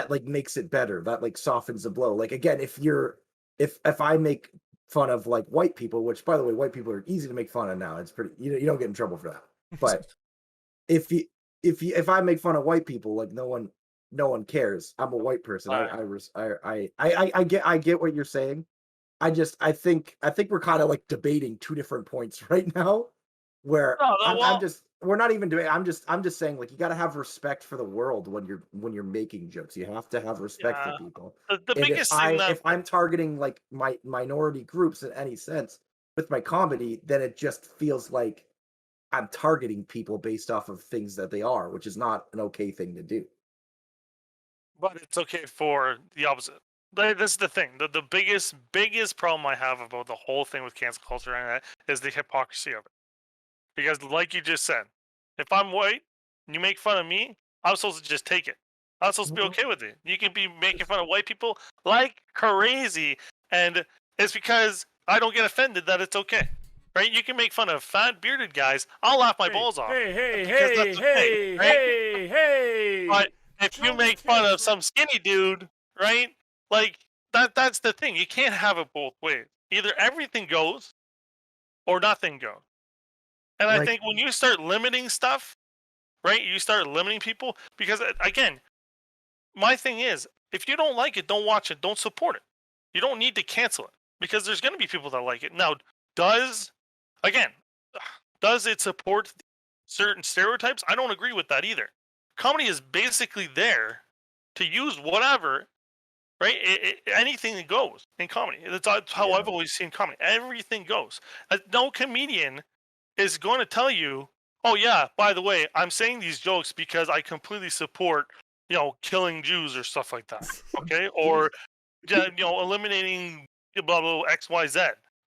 like makes it better. That like softens the blow. Like again, if I make fun of like white people, which by the way, white people are easy to make fun of now. It's pretty you don't get in trouble for that. But if you if I make fun of white people, like no one cares. I'm a white person. I get what you're saying. I think we're kind of like debating two different points right now, where No, no, I'm well, just we're not even debating. I'm just saying like you got to have respect for the world when you're making jokes. You have to have respect for yeah. people. The And biggest thing that if I'm targeting like my minority groups in any sense with my comedy, then it just feels like I'm targeting people based off of things that they are, which is not an okay thing to do. But it's okay for the opposite. This is the thing. The biggest problem I have about the whole thing with cancel culture and that is the hypocrisy of it. Because, like you just said, if I'm white and you make fun of me, I'm supposed to just take it. I'm supposed to be okay with it. You can be making fun of white people like crazy, and it's because I don't get offended that it's okay. Right? You can make fun of fat bearded guys. I'll laugh my balls off. Hey, Because that's okay, right? hey! But if you Chill make the fun tits, of man. some skinny dude, right? Like that's the thing. You can't have it both ways. Either everything goes or nothing goes. And I Like think when you start limiting stuff, right? You start limiting people because again, my thing is, if you don't like it, don't watch it, don't support it. You don't need to cancel it because there's going to be people that like it. Now, does again, does it support certain stereotypes? I don't agree with that either. Comedy is basically there to use whatever, right? Anything that goes in comedy. That's how yeah, I've always seen comedy. Everything goes. No comedian is going to tell you, "Oh yeah, by the way, I'm saying these jokes because I completely support, killing Jews or stuff like that." Okay, or eliminating blah blah X Y Z.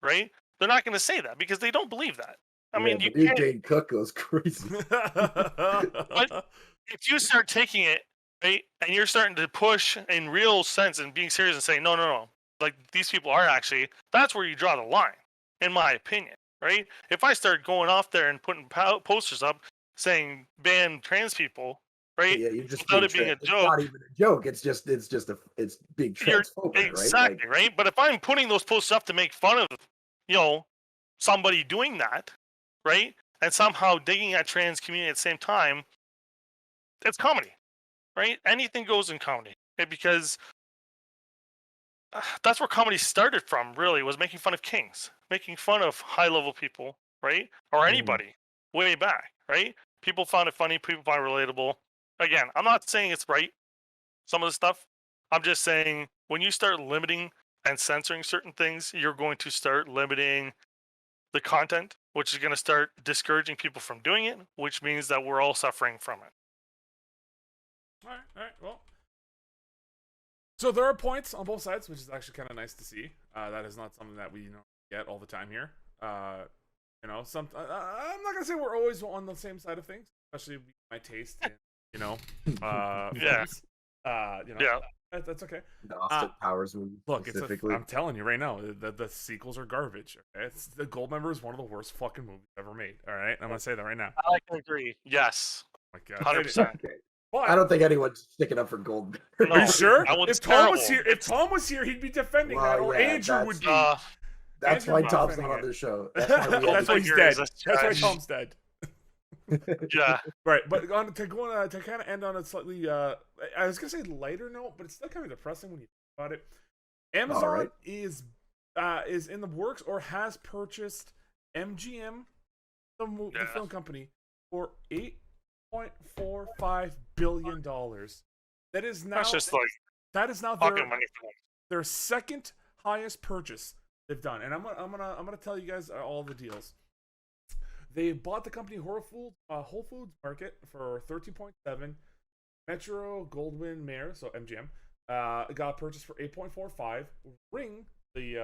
Right? They're not going to say that because they don't believe that. I yeah. mean, you The new can't. Dane Cook goes crazy. But if you start taking it, right, and you're starting to push in real sense and being serious and saying, no, no, no, like these people are actually, that's where you draw the line, in my opinion, right? If I start going off there and putting posters up saying ban trans people, right, Yeah, you're just without being it being a it's joke, not even a joke. It's being you're transphobic, right? Like exactly right. But if I'm putting those posts up to make fun of, you know, somebody doing that, right, and somehow digging at trans community at the same time, it's comedy, right? Anything goes in comedy, because that's where comedy started from. Really, was making fun of kings, making fun of high level people, right, or mhm. anybody way back, right? People found it funny. People find it relatable. Again, I'm not saying it's right. Some of the stuff. I'm just saying when you start limiting and censoring certain things, you're going to start limiting the content, which is going to start discouraging people from doing it, which means that we're all suffering from it. All right, well. So there are points on both sides, which is actually kind of nice to see. That is not something that we get all the time here. I'm not gonna say we're always on the same side of things, especially my taste in Yeah. films. Yeah. That's okay. The Austin Powers movie Look, specifically. I'm telling you right now, the sequels are garbage. Okay? The Goldmember is one of the worst fucking movies ever made. All right, I'm gonna say that right now. I can agree. Yes. Oh my God, 100%. Okay. But I don't think anyone's sticking up for gold. are No, you sure? that one's If Tom was terrible. here, he'd be defending that, Well, or yeah, Andrew would be. that's Andrew why would be Tom's defending not on it. the show. That's why we That's why he's figures, dead. that's That's why trash. Tom's dead. Yeah. Right, but to kind of end on a slightly, I was gonna say lighter note, but it's still kind of depressing when you think about it. Amazon right. is in the works or has purchased MGM, the film company, for $8.45 billion. That is now That's just like fucking money for them. their second highest purchase they've done, and I'm gonna tell you guys all the deals. They bought the company Whole Foods Market for 13.7. Metro Goldwyn Mayer, so MGM, got purchased for 8.45. Ring, the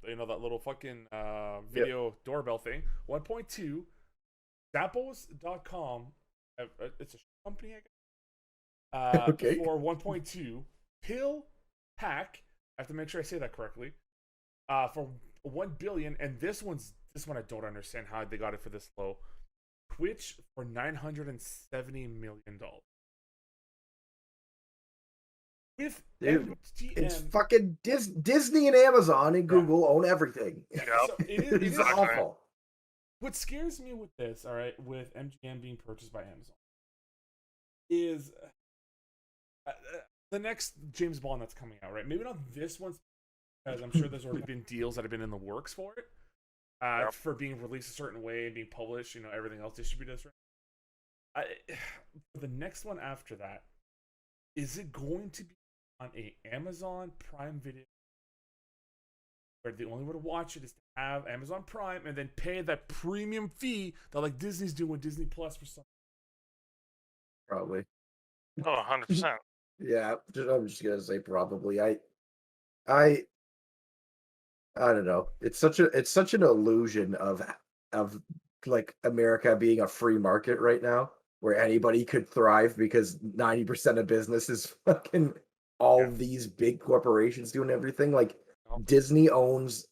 that little fucking video doorbell thing, 1.2. Zappos.com, it's a company, I guess, Okay. for 1.2. Pill Pack, I have to make sure I say that correctly, for 1 billion. And this one I don't understand how they got it for this low. Twitch for $970 million. With Dude, MGM, it's fucking Disney and Amazon and Google own everything. Yep. so it It's is awful. What scares me with this, all right, with MGM being purchased by Amazon, is the next James Bond that's coming out, right? Maybe not this one, because I'm sure there's already been deals that have been in the works for it, for being released a certain way and being published, everything else distributed. For the next one after that, is it going to be on a Amazon Prime Video, where the only way to watch it is to have Amazon Prime and then pay that premium fee that like Disney's doing with Disney Plus for some? Probably. Oh, 100%. Yeah, I'm just gonna say probably. I don't know. It's such an illusion of like America being a free market right now, where anybody could thrive because 90% of business is fucking all these big corporations doing everything. Like Disney owns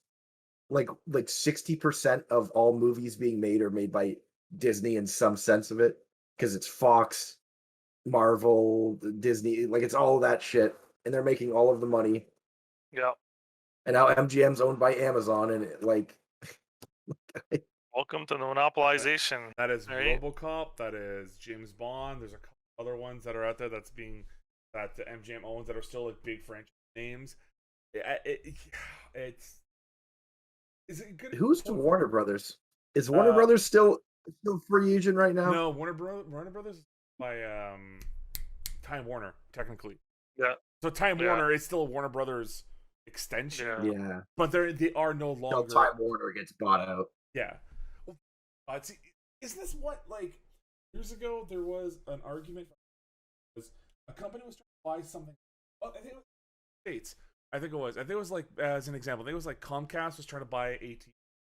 like 60% of all movies being made are made by Disney in some sense of it, because it's Fox, Marvel, Disney, like it's all of that shit, and they're making all of the money. Yeah. And now MGM's owned by Amazon, and Welcome to the monopolization. That is right? RoboCop. That is James Bond. There's a couple other ones that are out there that the MGM owns that are still like big franchise names. Is it good? Who's to Warner Brothers? Is Warner Brothers still free agent right now? No, Warner Brothers is by Time Warner technically. Yeah. So Time Warner is still a Warner Brothers extension. Yeah. But they are no longer. Until Time Warner gets bought out. Yeah. Well, see, isn't this what, like, years ago there was an argument? A company was trying to buy something. Well, I think it was States. I think it was like, as an example, I think it was like Comcast was trying to buy AT,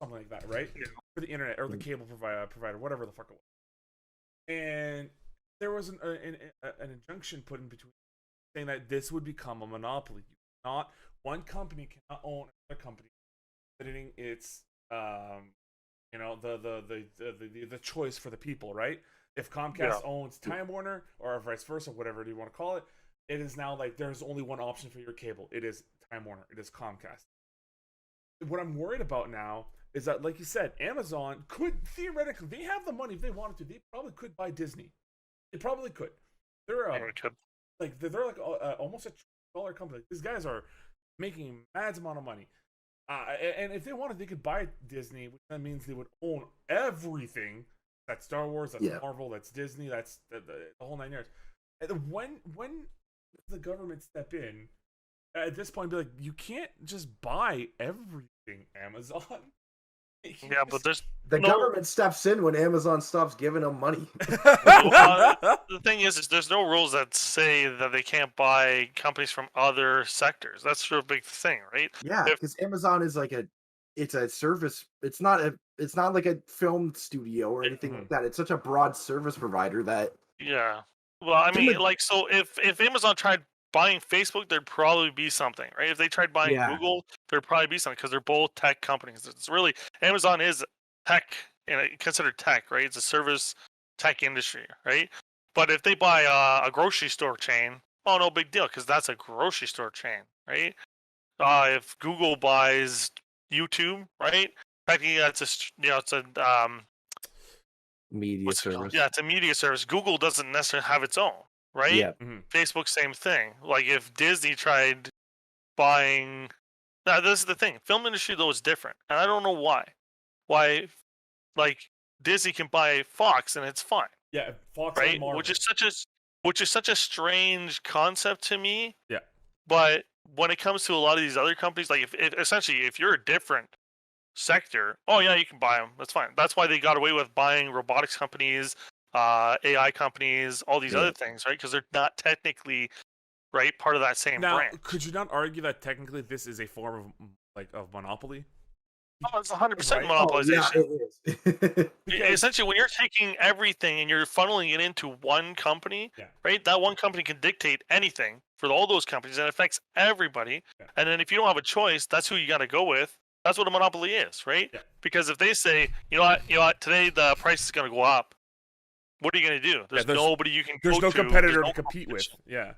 something like that, right? Yeah. For the internet or the cable provider, whatever the fuck it was. And there was an injunction put in between saying that this would become a monopoly. One company cannot own another company, considering its the choice for the people, right? If Comcast owns Time Warner or vice versa, whatever you want to call it, it is now like there's only one option for your cable. It is Time Warner. It is Comcast. What I'm worried about now is that, like you said, Amazon could theoretically, they have the money if they wanted to. They probably could buy Disney. They probably could. They're like almost $1 trillion company. These guys are making a mad amount of money. And if they wanted, they could buy Disney, which then means they would own everything. That's Star Wars, that's Marvel, that's Disney, that's the whole 9 yards. And when does the government step in at this point and be like, you can't just buy everything, Amazon? Yeah, but the government steps in when Amazon stops giving them money. The thing is there's no rules that say that they can't buy companies from other sectors. That's a big thing, right? Yeah, because Amazon is like it's a service. It's not like a film studio or anything like that. It's such a broad service provider that. Yeah. Well, I mean, so if Amazon tried buying Facebook, there'd probably be something, right? If they tried buying Google, there'd probably be something, because they're both tech companies. It's really, Amazon is tech, and considered tech, right? It's a service tech industry, right? But if they buy a grocery store chain, oh, no big deal, because that's a grocery store chain, right? If Google buys YouTube, right? Technically, that's it's a media service. Yeah, it's a media service. Google doesn't necessarily have its own, right? Yeah. Facebook, same thing. Like if Disney tried buying, now this is the thing. Film industry though is different, and I don't know why. Why, like Disney can buy Fox and it's fine. Yeah, Fox, right? and Marvel. Which is such a strange concept to me. Yeah. But when it comes to a lot of these other companies, like if you're a different sector, oh yeah, you can buy them. That's fine. That's why they got away with buying robotics companies, AI companies, all these Yeah. other things, right? Because they're not technically right part of that same Now, branch. could you not argue that technically this is a form of monopoly? Oh, it's 100% Right. monopolization. Oh, yeah, it is. Because Essentially, when you're taking everything and you're funneling it into one company, Yeah. right? That one company can dictate anything for all those companies, and it affects everybody. Yeah. And then if you don't have a choice, that's who you got to go with. That's what a monopoly is, right? Yeah. Because if they say, you know what, today the price is going to go up, what are you going to do? There's nobody you can. There's go no to. competitor There's no to compete with. competition. Yeah.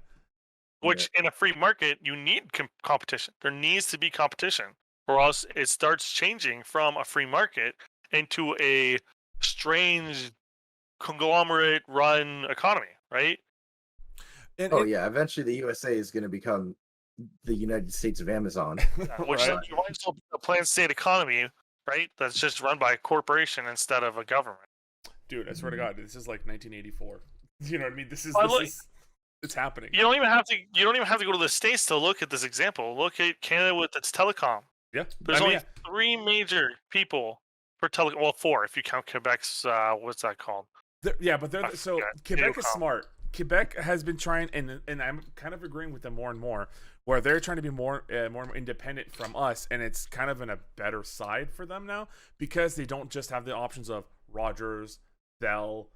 Which in a free market, you need competition. There needs to be competition, or else it starts changing from a free market into a strange conglomerate-run economy, right? And Oh yeah, eventually the USA is going to become the United States of Amazon. Which Right. then you might as well be a planned state economy, right? That's just run by a corporation instead of a government. Dude, I swear to God, this is like 1984. You know what I mean? This is it's happening. You don't even have to. You don't even have to go to the States to look at this example. Look at Canada with its telecom. Yeah. There's only 3 major people for telecom. Well, 4 if you count Quebec's. What's that called? But they're so Quebec is Videocom. smart. Quebec has been trying, and I'm kind of agreeing with them more and more, where they're trying to be more independent from us, and it's kind of in a better side for them now because they don't just have the options of Rogers, Bell.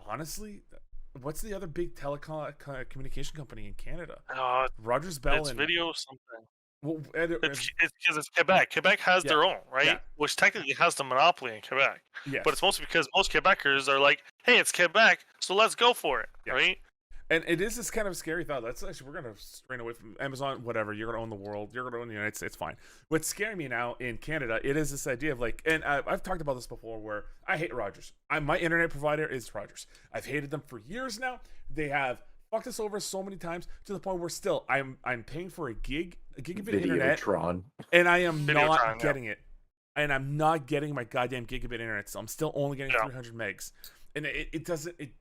Honestly, what's the other big telecom communication company in Canada? Rogers, Bell, It's and video something. well, It's because it's Quebec. Quebec has their own, right? Yeah. Which technically has the monopoly in Quebec. yes. But it's mostly because most Quebecers are like, hey, it's Quebec, so let's go for it, Yeah. right? And it is this kind of scary thought. That's actually, we're going to strain away from Amazon, whatever. You're going to own the world. You're going to own the United States. Fine. What's scaring me now in Canada, it is this idea of like, and I've talked about this before where I hate Rogers. My internet provider is Rogers. I've hated them for years now. They have fucked us over so many times to the point where still I'm paying for a gigabit internet. Videotron. And I am Videotron, not getting it. And I'm not getting my goddamn gigabit internet. So I'm still only getting 300 megs. And it doesn't make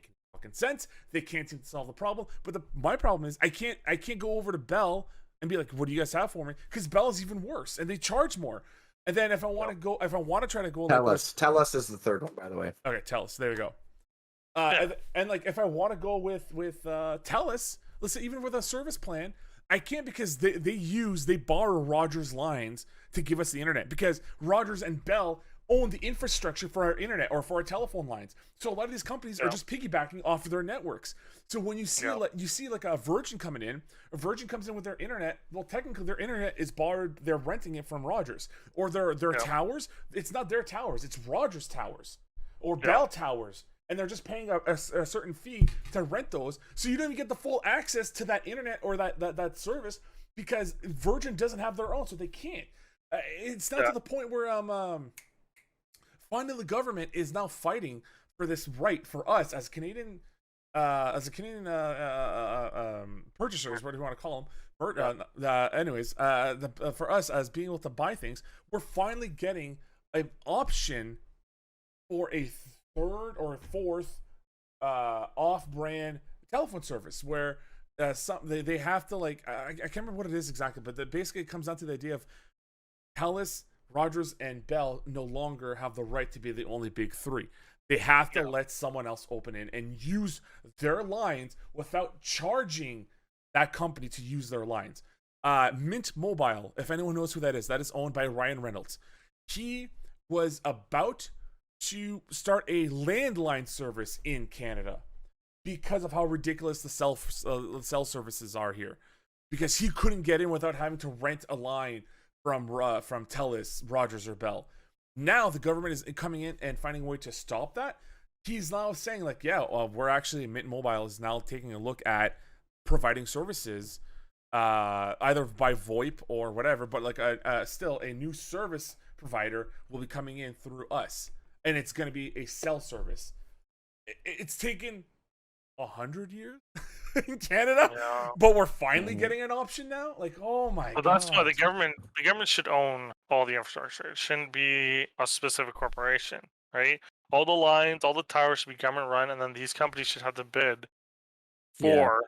any fucking sense. They can't seem to solve the problem. But my problem is I can't go over to Bell and be like, what do you guys have for me? Because Bell is even worse and they charge more. And then if I want to try to go Telus is the third one, by the way. Okay, Telus. There you go. And like if I want to go with Telus, let's say even with a service plan, I can't because they borrow Rogers lines to give us the internet because Rogers and Bell own the infrastructure for our internet or for our telephone lines. So a lot of these companies are just piggybacking off of their networks. So when you see like a Virgin coming in, a Virgin comes in with their internet. Well, technically their internet is borrowed. They're renting it from Rogers or their towers. It's not their towers. It's Rogers towers or Bell towers. And they're just paying a certain fee to rent those. So you don't even get the full access to that internet or that service because Virgin doesn't have their own, so they can't. It's not to the point where finally the government is now fighting for this right for us as Canadian purchasers, what do you want to call them? For us as being able to buy things, we're finally getting an option for a third or fourth off-brand telephone service where they have to like I can't remember what it is exactly, but basically it comes down to the idea of Telus, Rogers, and Bell no longer have the right to be the only big three. They have to let someone else open in and use their lines without charging that company to use their lines. Mint Mobile, if anyone knows who that is owned by Ryan Reynolds. He was about to start a landline service in Canada because of how ridiculous the cell services are here. Because he couldn't get in without having to rent a line from Telus, Rogers, or Bell. Now the government is coming in and finding a way to stop that. He's now saying like, we're actually Mint Mobile is now taking a look at providing services, either by VoIP or whatever, but like still a new service provider will be coming in through us. And it's going to be a cell service. It's taken 100 years in Canada, but we're finally getting an option now. Like, oh my god! But that's why the government should own all the infrastructure. It shouldn't be a specific corporation, right? All the lines, all the towers should be government run, and then these companies should have to bid for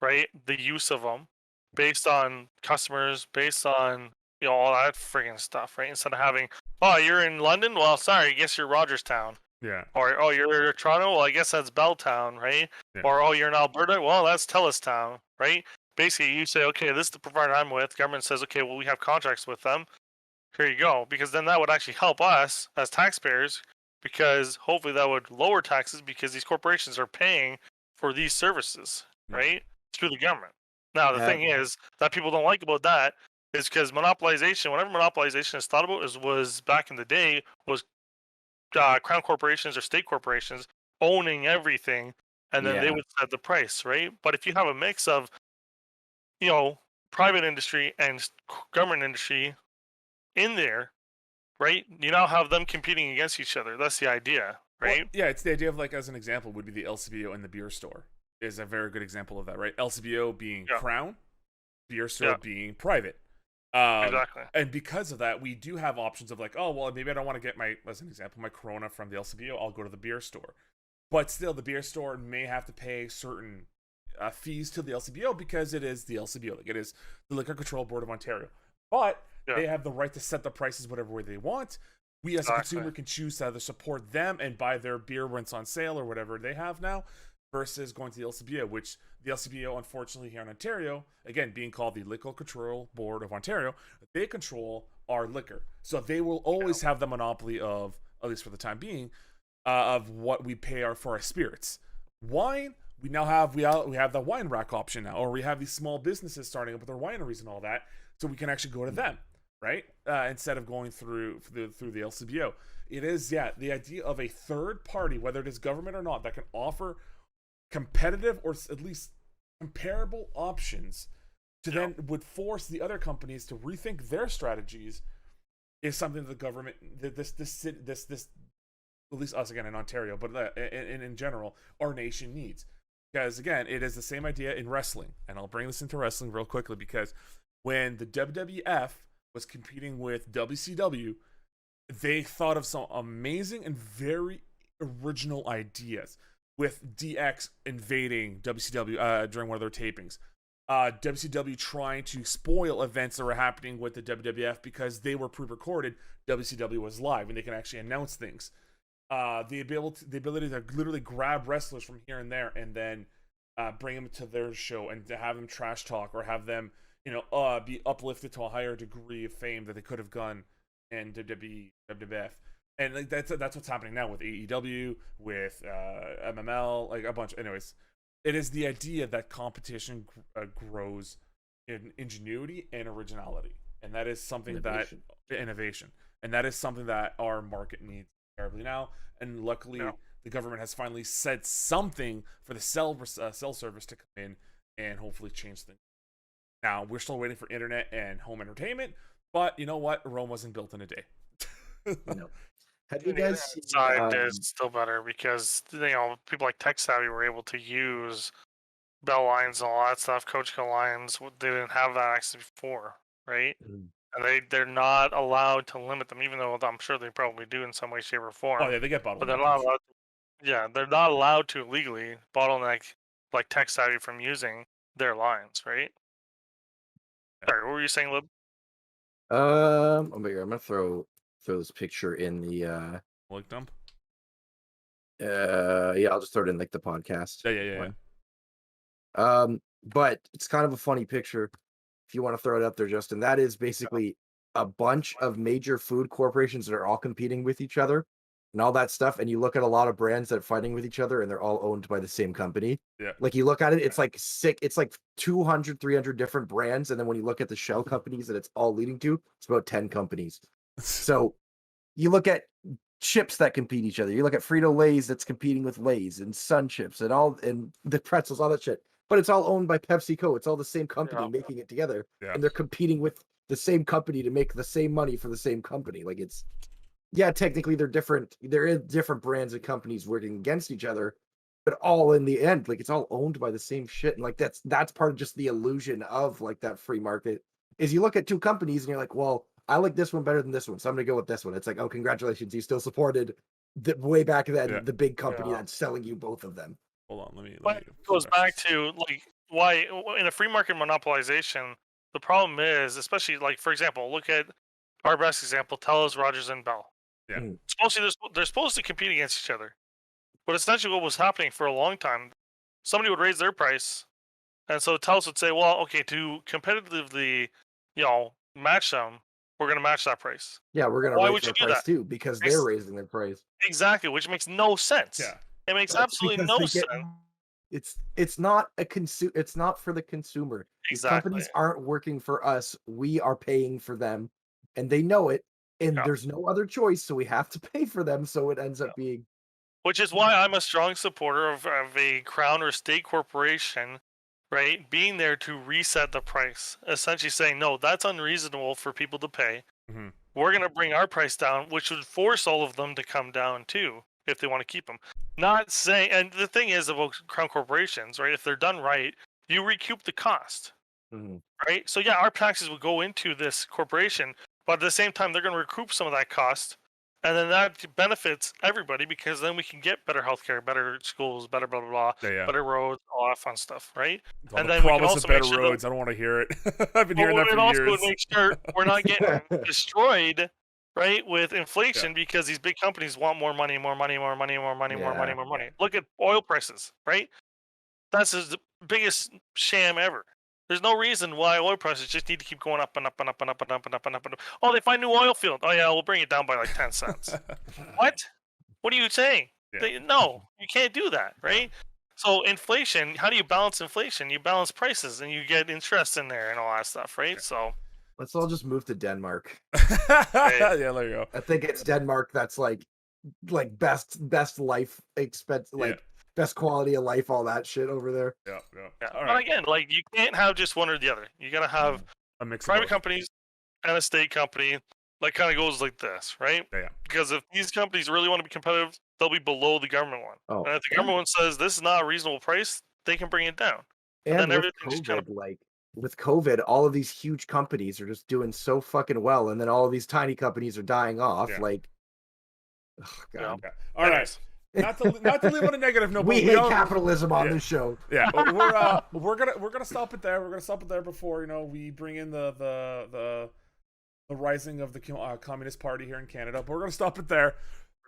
right the use of them based on customers, based on all that friggin' stuff, right? Instead of having, oh, you're in London? Well, sorry, I guess you're Rogerstown. Yeah. Or, oh, you're in Toronto? Well, I guess that's Belltown, right? Yeah. Or, oh, you're in Alberta? Well, that's Telus right? Basically, you say, okay, this is the provider I'm with. Government says, okay, well, we have contracts with them. Here you go. Because then that would actually help us as taxpayers, because hopefully that would lower taxes because these corporations are paying for these services, Yeah. right? Through the government. Now, the Yeah. thing is that people don't like about that is because monopolization, whenever monopolization is thought about, was back in the day, was crown corporations or state corporations owning everything, and then they Yeah. would set the price, right? But if you have a mix of, you know, private industry and government industry in there, right? You now have them competing against each other. That's the idea, Well, right? yeah, it's the idea of, like, as an example, would be the LCBO and the beer store is a very good example of that, right? LCBO being Yeah. crown, beer store Yeah. being private. Exactly. And because of that, we do have options of, like, oh, well, maybe I don't want to get my, as an example, my Corona from the LCBO. I'll go to the beer store. But still, the beer store may have to pay certain fees to the LCBO because it is the LCBO. Like, it is the Liquor Control Board of Ontario. But they have the right to set the prices whatever way they want. We as a consumer can choose to either support them and buy their beer when it's on sale or whatever they have now, versus going to the LCBO, which the LCBO, unfortunately, here in Ontario, again, being called the Liquor Control Board of Ontario, they control our liquor. So they will always have the monopoly of, at least for the time being, of what we pay for our spirits. Wine, we now have we have the wine rack option now, or we have these small businesses starting up with their wineries and all that, so we can actually go to them, right? Instead of going through the LCBO. It is, the idea of a third party, whether it is government or not, that can offer competitive or at least comparable options to then would force the other companies to rethink their strategies, is something that the government, this at least us again in Ontario, but in general, our nation needs. Because again, it is the same idea in wrestling, and I'll bring this into wrestling real quickly, because when the WWF was competing with WCW, they thought of some amazing and very original ideas, with DX invading WCW during one of their tapings. WCW trying to spoil events that were happening with the WWF because they were pre-recorded. WCW was live and they can actually announce things. The ability to literally grab wrestlers from here and there and then bring them to their show and to have them trash talk, or have them, be uplifted to a higher degree of fame that they could have gone in WWF. And like that's what's happening now with AEW, with MML, like a bunch. Anyways, it is the idea that competition grows in ingenuity and originality, and that is something innovation, and that is something that our market needs terribly now. And luckily, the government has finally said something for the cell service to come in and hopefully change things. Now we're still waiting for internet and home entertainment, but you know what? Rome wasn't built in a day. No. Have you guys side is still better because people like Tech Savvy were able to use bell lines and all that stuff, Coach lines. They didn't have that access before, right? And they're not allowed to limit them, even though I'm sure they probably do in some way, shape, or form. Oh yeah, they get bottlenecked. But they're not allowed. They're not allowed to legally bottleneck like Tech Savvy from using their lines, right? Sorry, what were you saying, Lib? Oh my God, I'm gonna throw this picture in the Link dump. yeah, I'll just throw it in like the podcast. Yeah. But it's kind of a funny picture if you want to throw it up there, Justin. That is basically a bunch of major food corporations that are all competing with each other and all that stuff. And you look at a lot of brands that are fighting with each other and they're all owned by the same company. Yeah. Like you look at it, it's like it's like 200, 300 different brands. And then when you look at the shell companies that it's all leading to, it's about 10 companies. So you look at chips that compete each other. You look at Frito-Lay's that's competing with Lay's and Sun Chips and the pretzels, all that shit. But it's all owned by PepsiCo. It's all the same company making it together. Yeah. And they're competing with the same company to make the same money for the same company. Like it's, technically they're different. There is different brands and companies working against each other, but all in the end, like it's all owned by the same shit. And like that's part of just the illusion of like that free market is you look at two companies and you're like, well, I like this one better than this one, so I'm gonna go with this one. It's like, oh, congratulations, you still supported the way back then the big company that's selling you both of them. Hold on, let me. But it goes back to like why in a free market monopolization, the problem is, especially like for example, look at our best example, Telus, Rogers, and Bell. Yeah. They're supposed to compete against each other. But essentially what was happening for a long time, somebody would raise their price, and so Telus would say, well, okay, to competitively, match them, we're going to match that price. Yeah, we're gonna Why raise would you their do price that? too because they're raising their price. Exactly, which makes no sense. Yeah. It makes That's absolutely because no they get- sense. It's not it's not for the consumer. These Exactly. companies aren't working for us. We are paying for them, and they know it. And Yeah. there's no other choice, so we have to pay for them. So it ends up being Which is why I'm a strong supporter of a crown or state corporation, right, being there to reset the price. Essentially saying, no, that's unreasonable for people to pay. Mm-hmm. We're going to bring our price down, which would force all of them to come down too, if they want to keep them. Not saying, and the thing is about crown corporations, right, if they're done right, you recoup the cost, right? So yeah, our taxes would go into this corporation, but at the same time, they're going to recoup some of that cost. And then that benefits everybody because then we can get better healthcare, better schools, better blah, blah, blah, Yeah. better roads, all that fun stuff, right? All and the then we can promise also of better make sure roads. I don't want to hear it. I've been hearing that it for also years. would make sure we're not getting destroyed, right, with inflation because these big companies want more money, more money, more money, more money, more money, more money. Look at oil prices, right? That's the biggest sham ever. There's no reason why oil prices just need to keep going up and up and up and up and up and up and up and up. Oh, they find new oil field. Oh yeah, we'll bring it down by like 10 cents. What? What are you saying? Yeah. No, you can't do that, right? So inflation, how do you balance inflation? You balance prices and you get interest in there and all that stuff, right? Okay. So let's all just move to Denmark. Yeah, there you go. I think it's Denmark that's like best life expense, like best quality of life, all that shit over there. Yeah. All right. But again, like you can't have just one or the other. You gotta have a mix private of companies and a state company. Like kind of goes like this, right? Yeah. Because if these companies really want to be competitive, they'll be below the government one. Oh, and if the government one says this is not a reasonable price, they can bring it down. And then with everything COVID, just kind of with COVID, all of these huge companies are just doing so fucking well, and then all of these tiny companies are dying off. Yeah. Like, oh god. Yeah. All right. Not to leave on a negative note. We but hate capitalism on this show. Yeah, we're gonna stop it there. We're gonna stop it there before we bring in the rising of the Communist Party here in Canada. But we're gonna stop it there.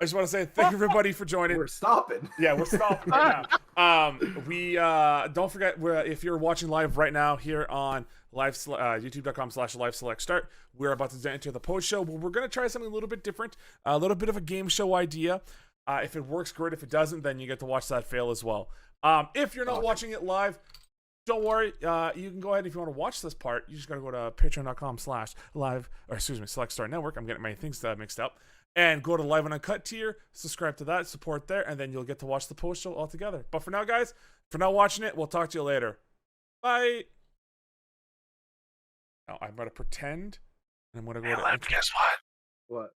I just want to say thank you everybody for joining. We're stopping. Yeah, we're stopping right now. We don't forget if you're watching live right now here on youtube.com/live-select-start, we're about to enter the post show. But we're gonna try something a little bit different, a little bit of a game show idea. If it works, great. If it doesn't, then you get to watch that fail as well. If you're not watching it live, don't worry. You can go ahead if you want to watch this part. You just got to go to patreon.com/Select Star Network. I'm getting my things mixed up. And go to Live and Uncut tier, subscribe to that, support there, and then you'll get to watch the post show all together. But for now, guys, for now watching it, we'll talk to you later. Bye. Now I'm going to pretend, and I'm going to go to... Guess what? What?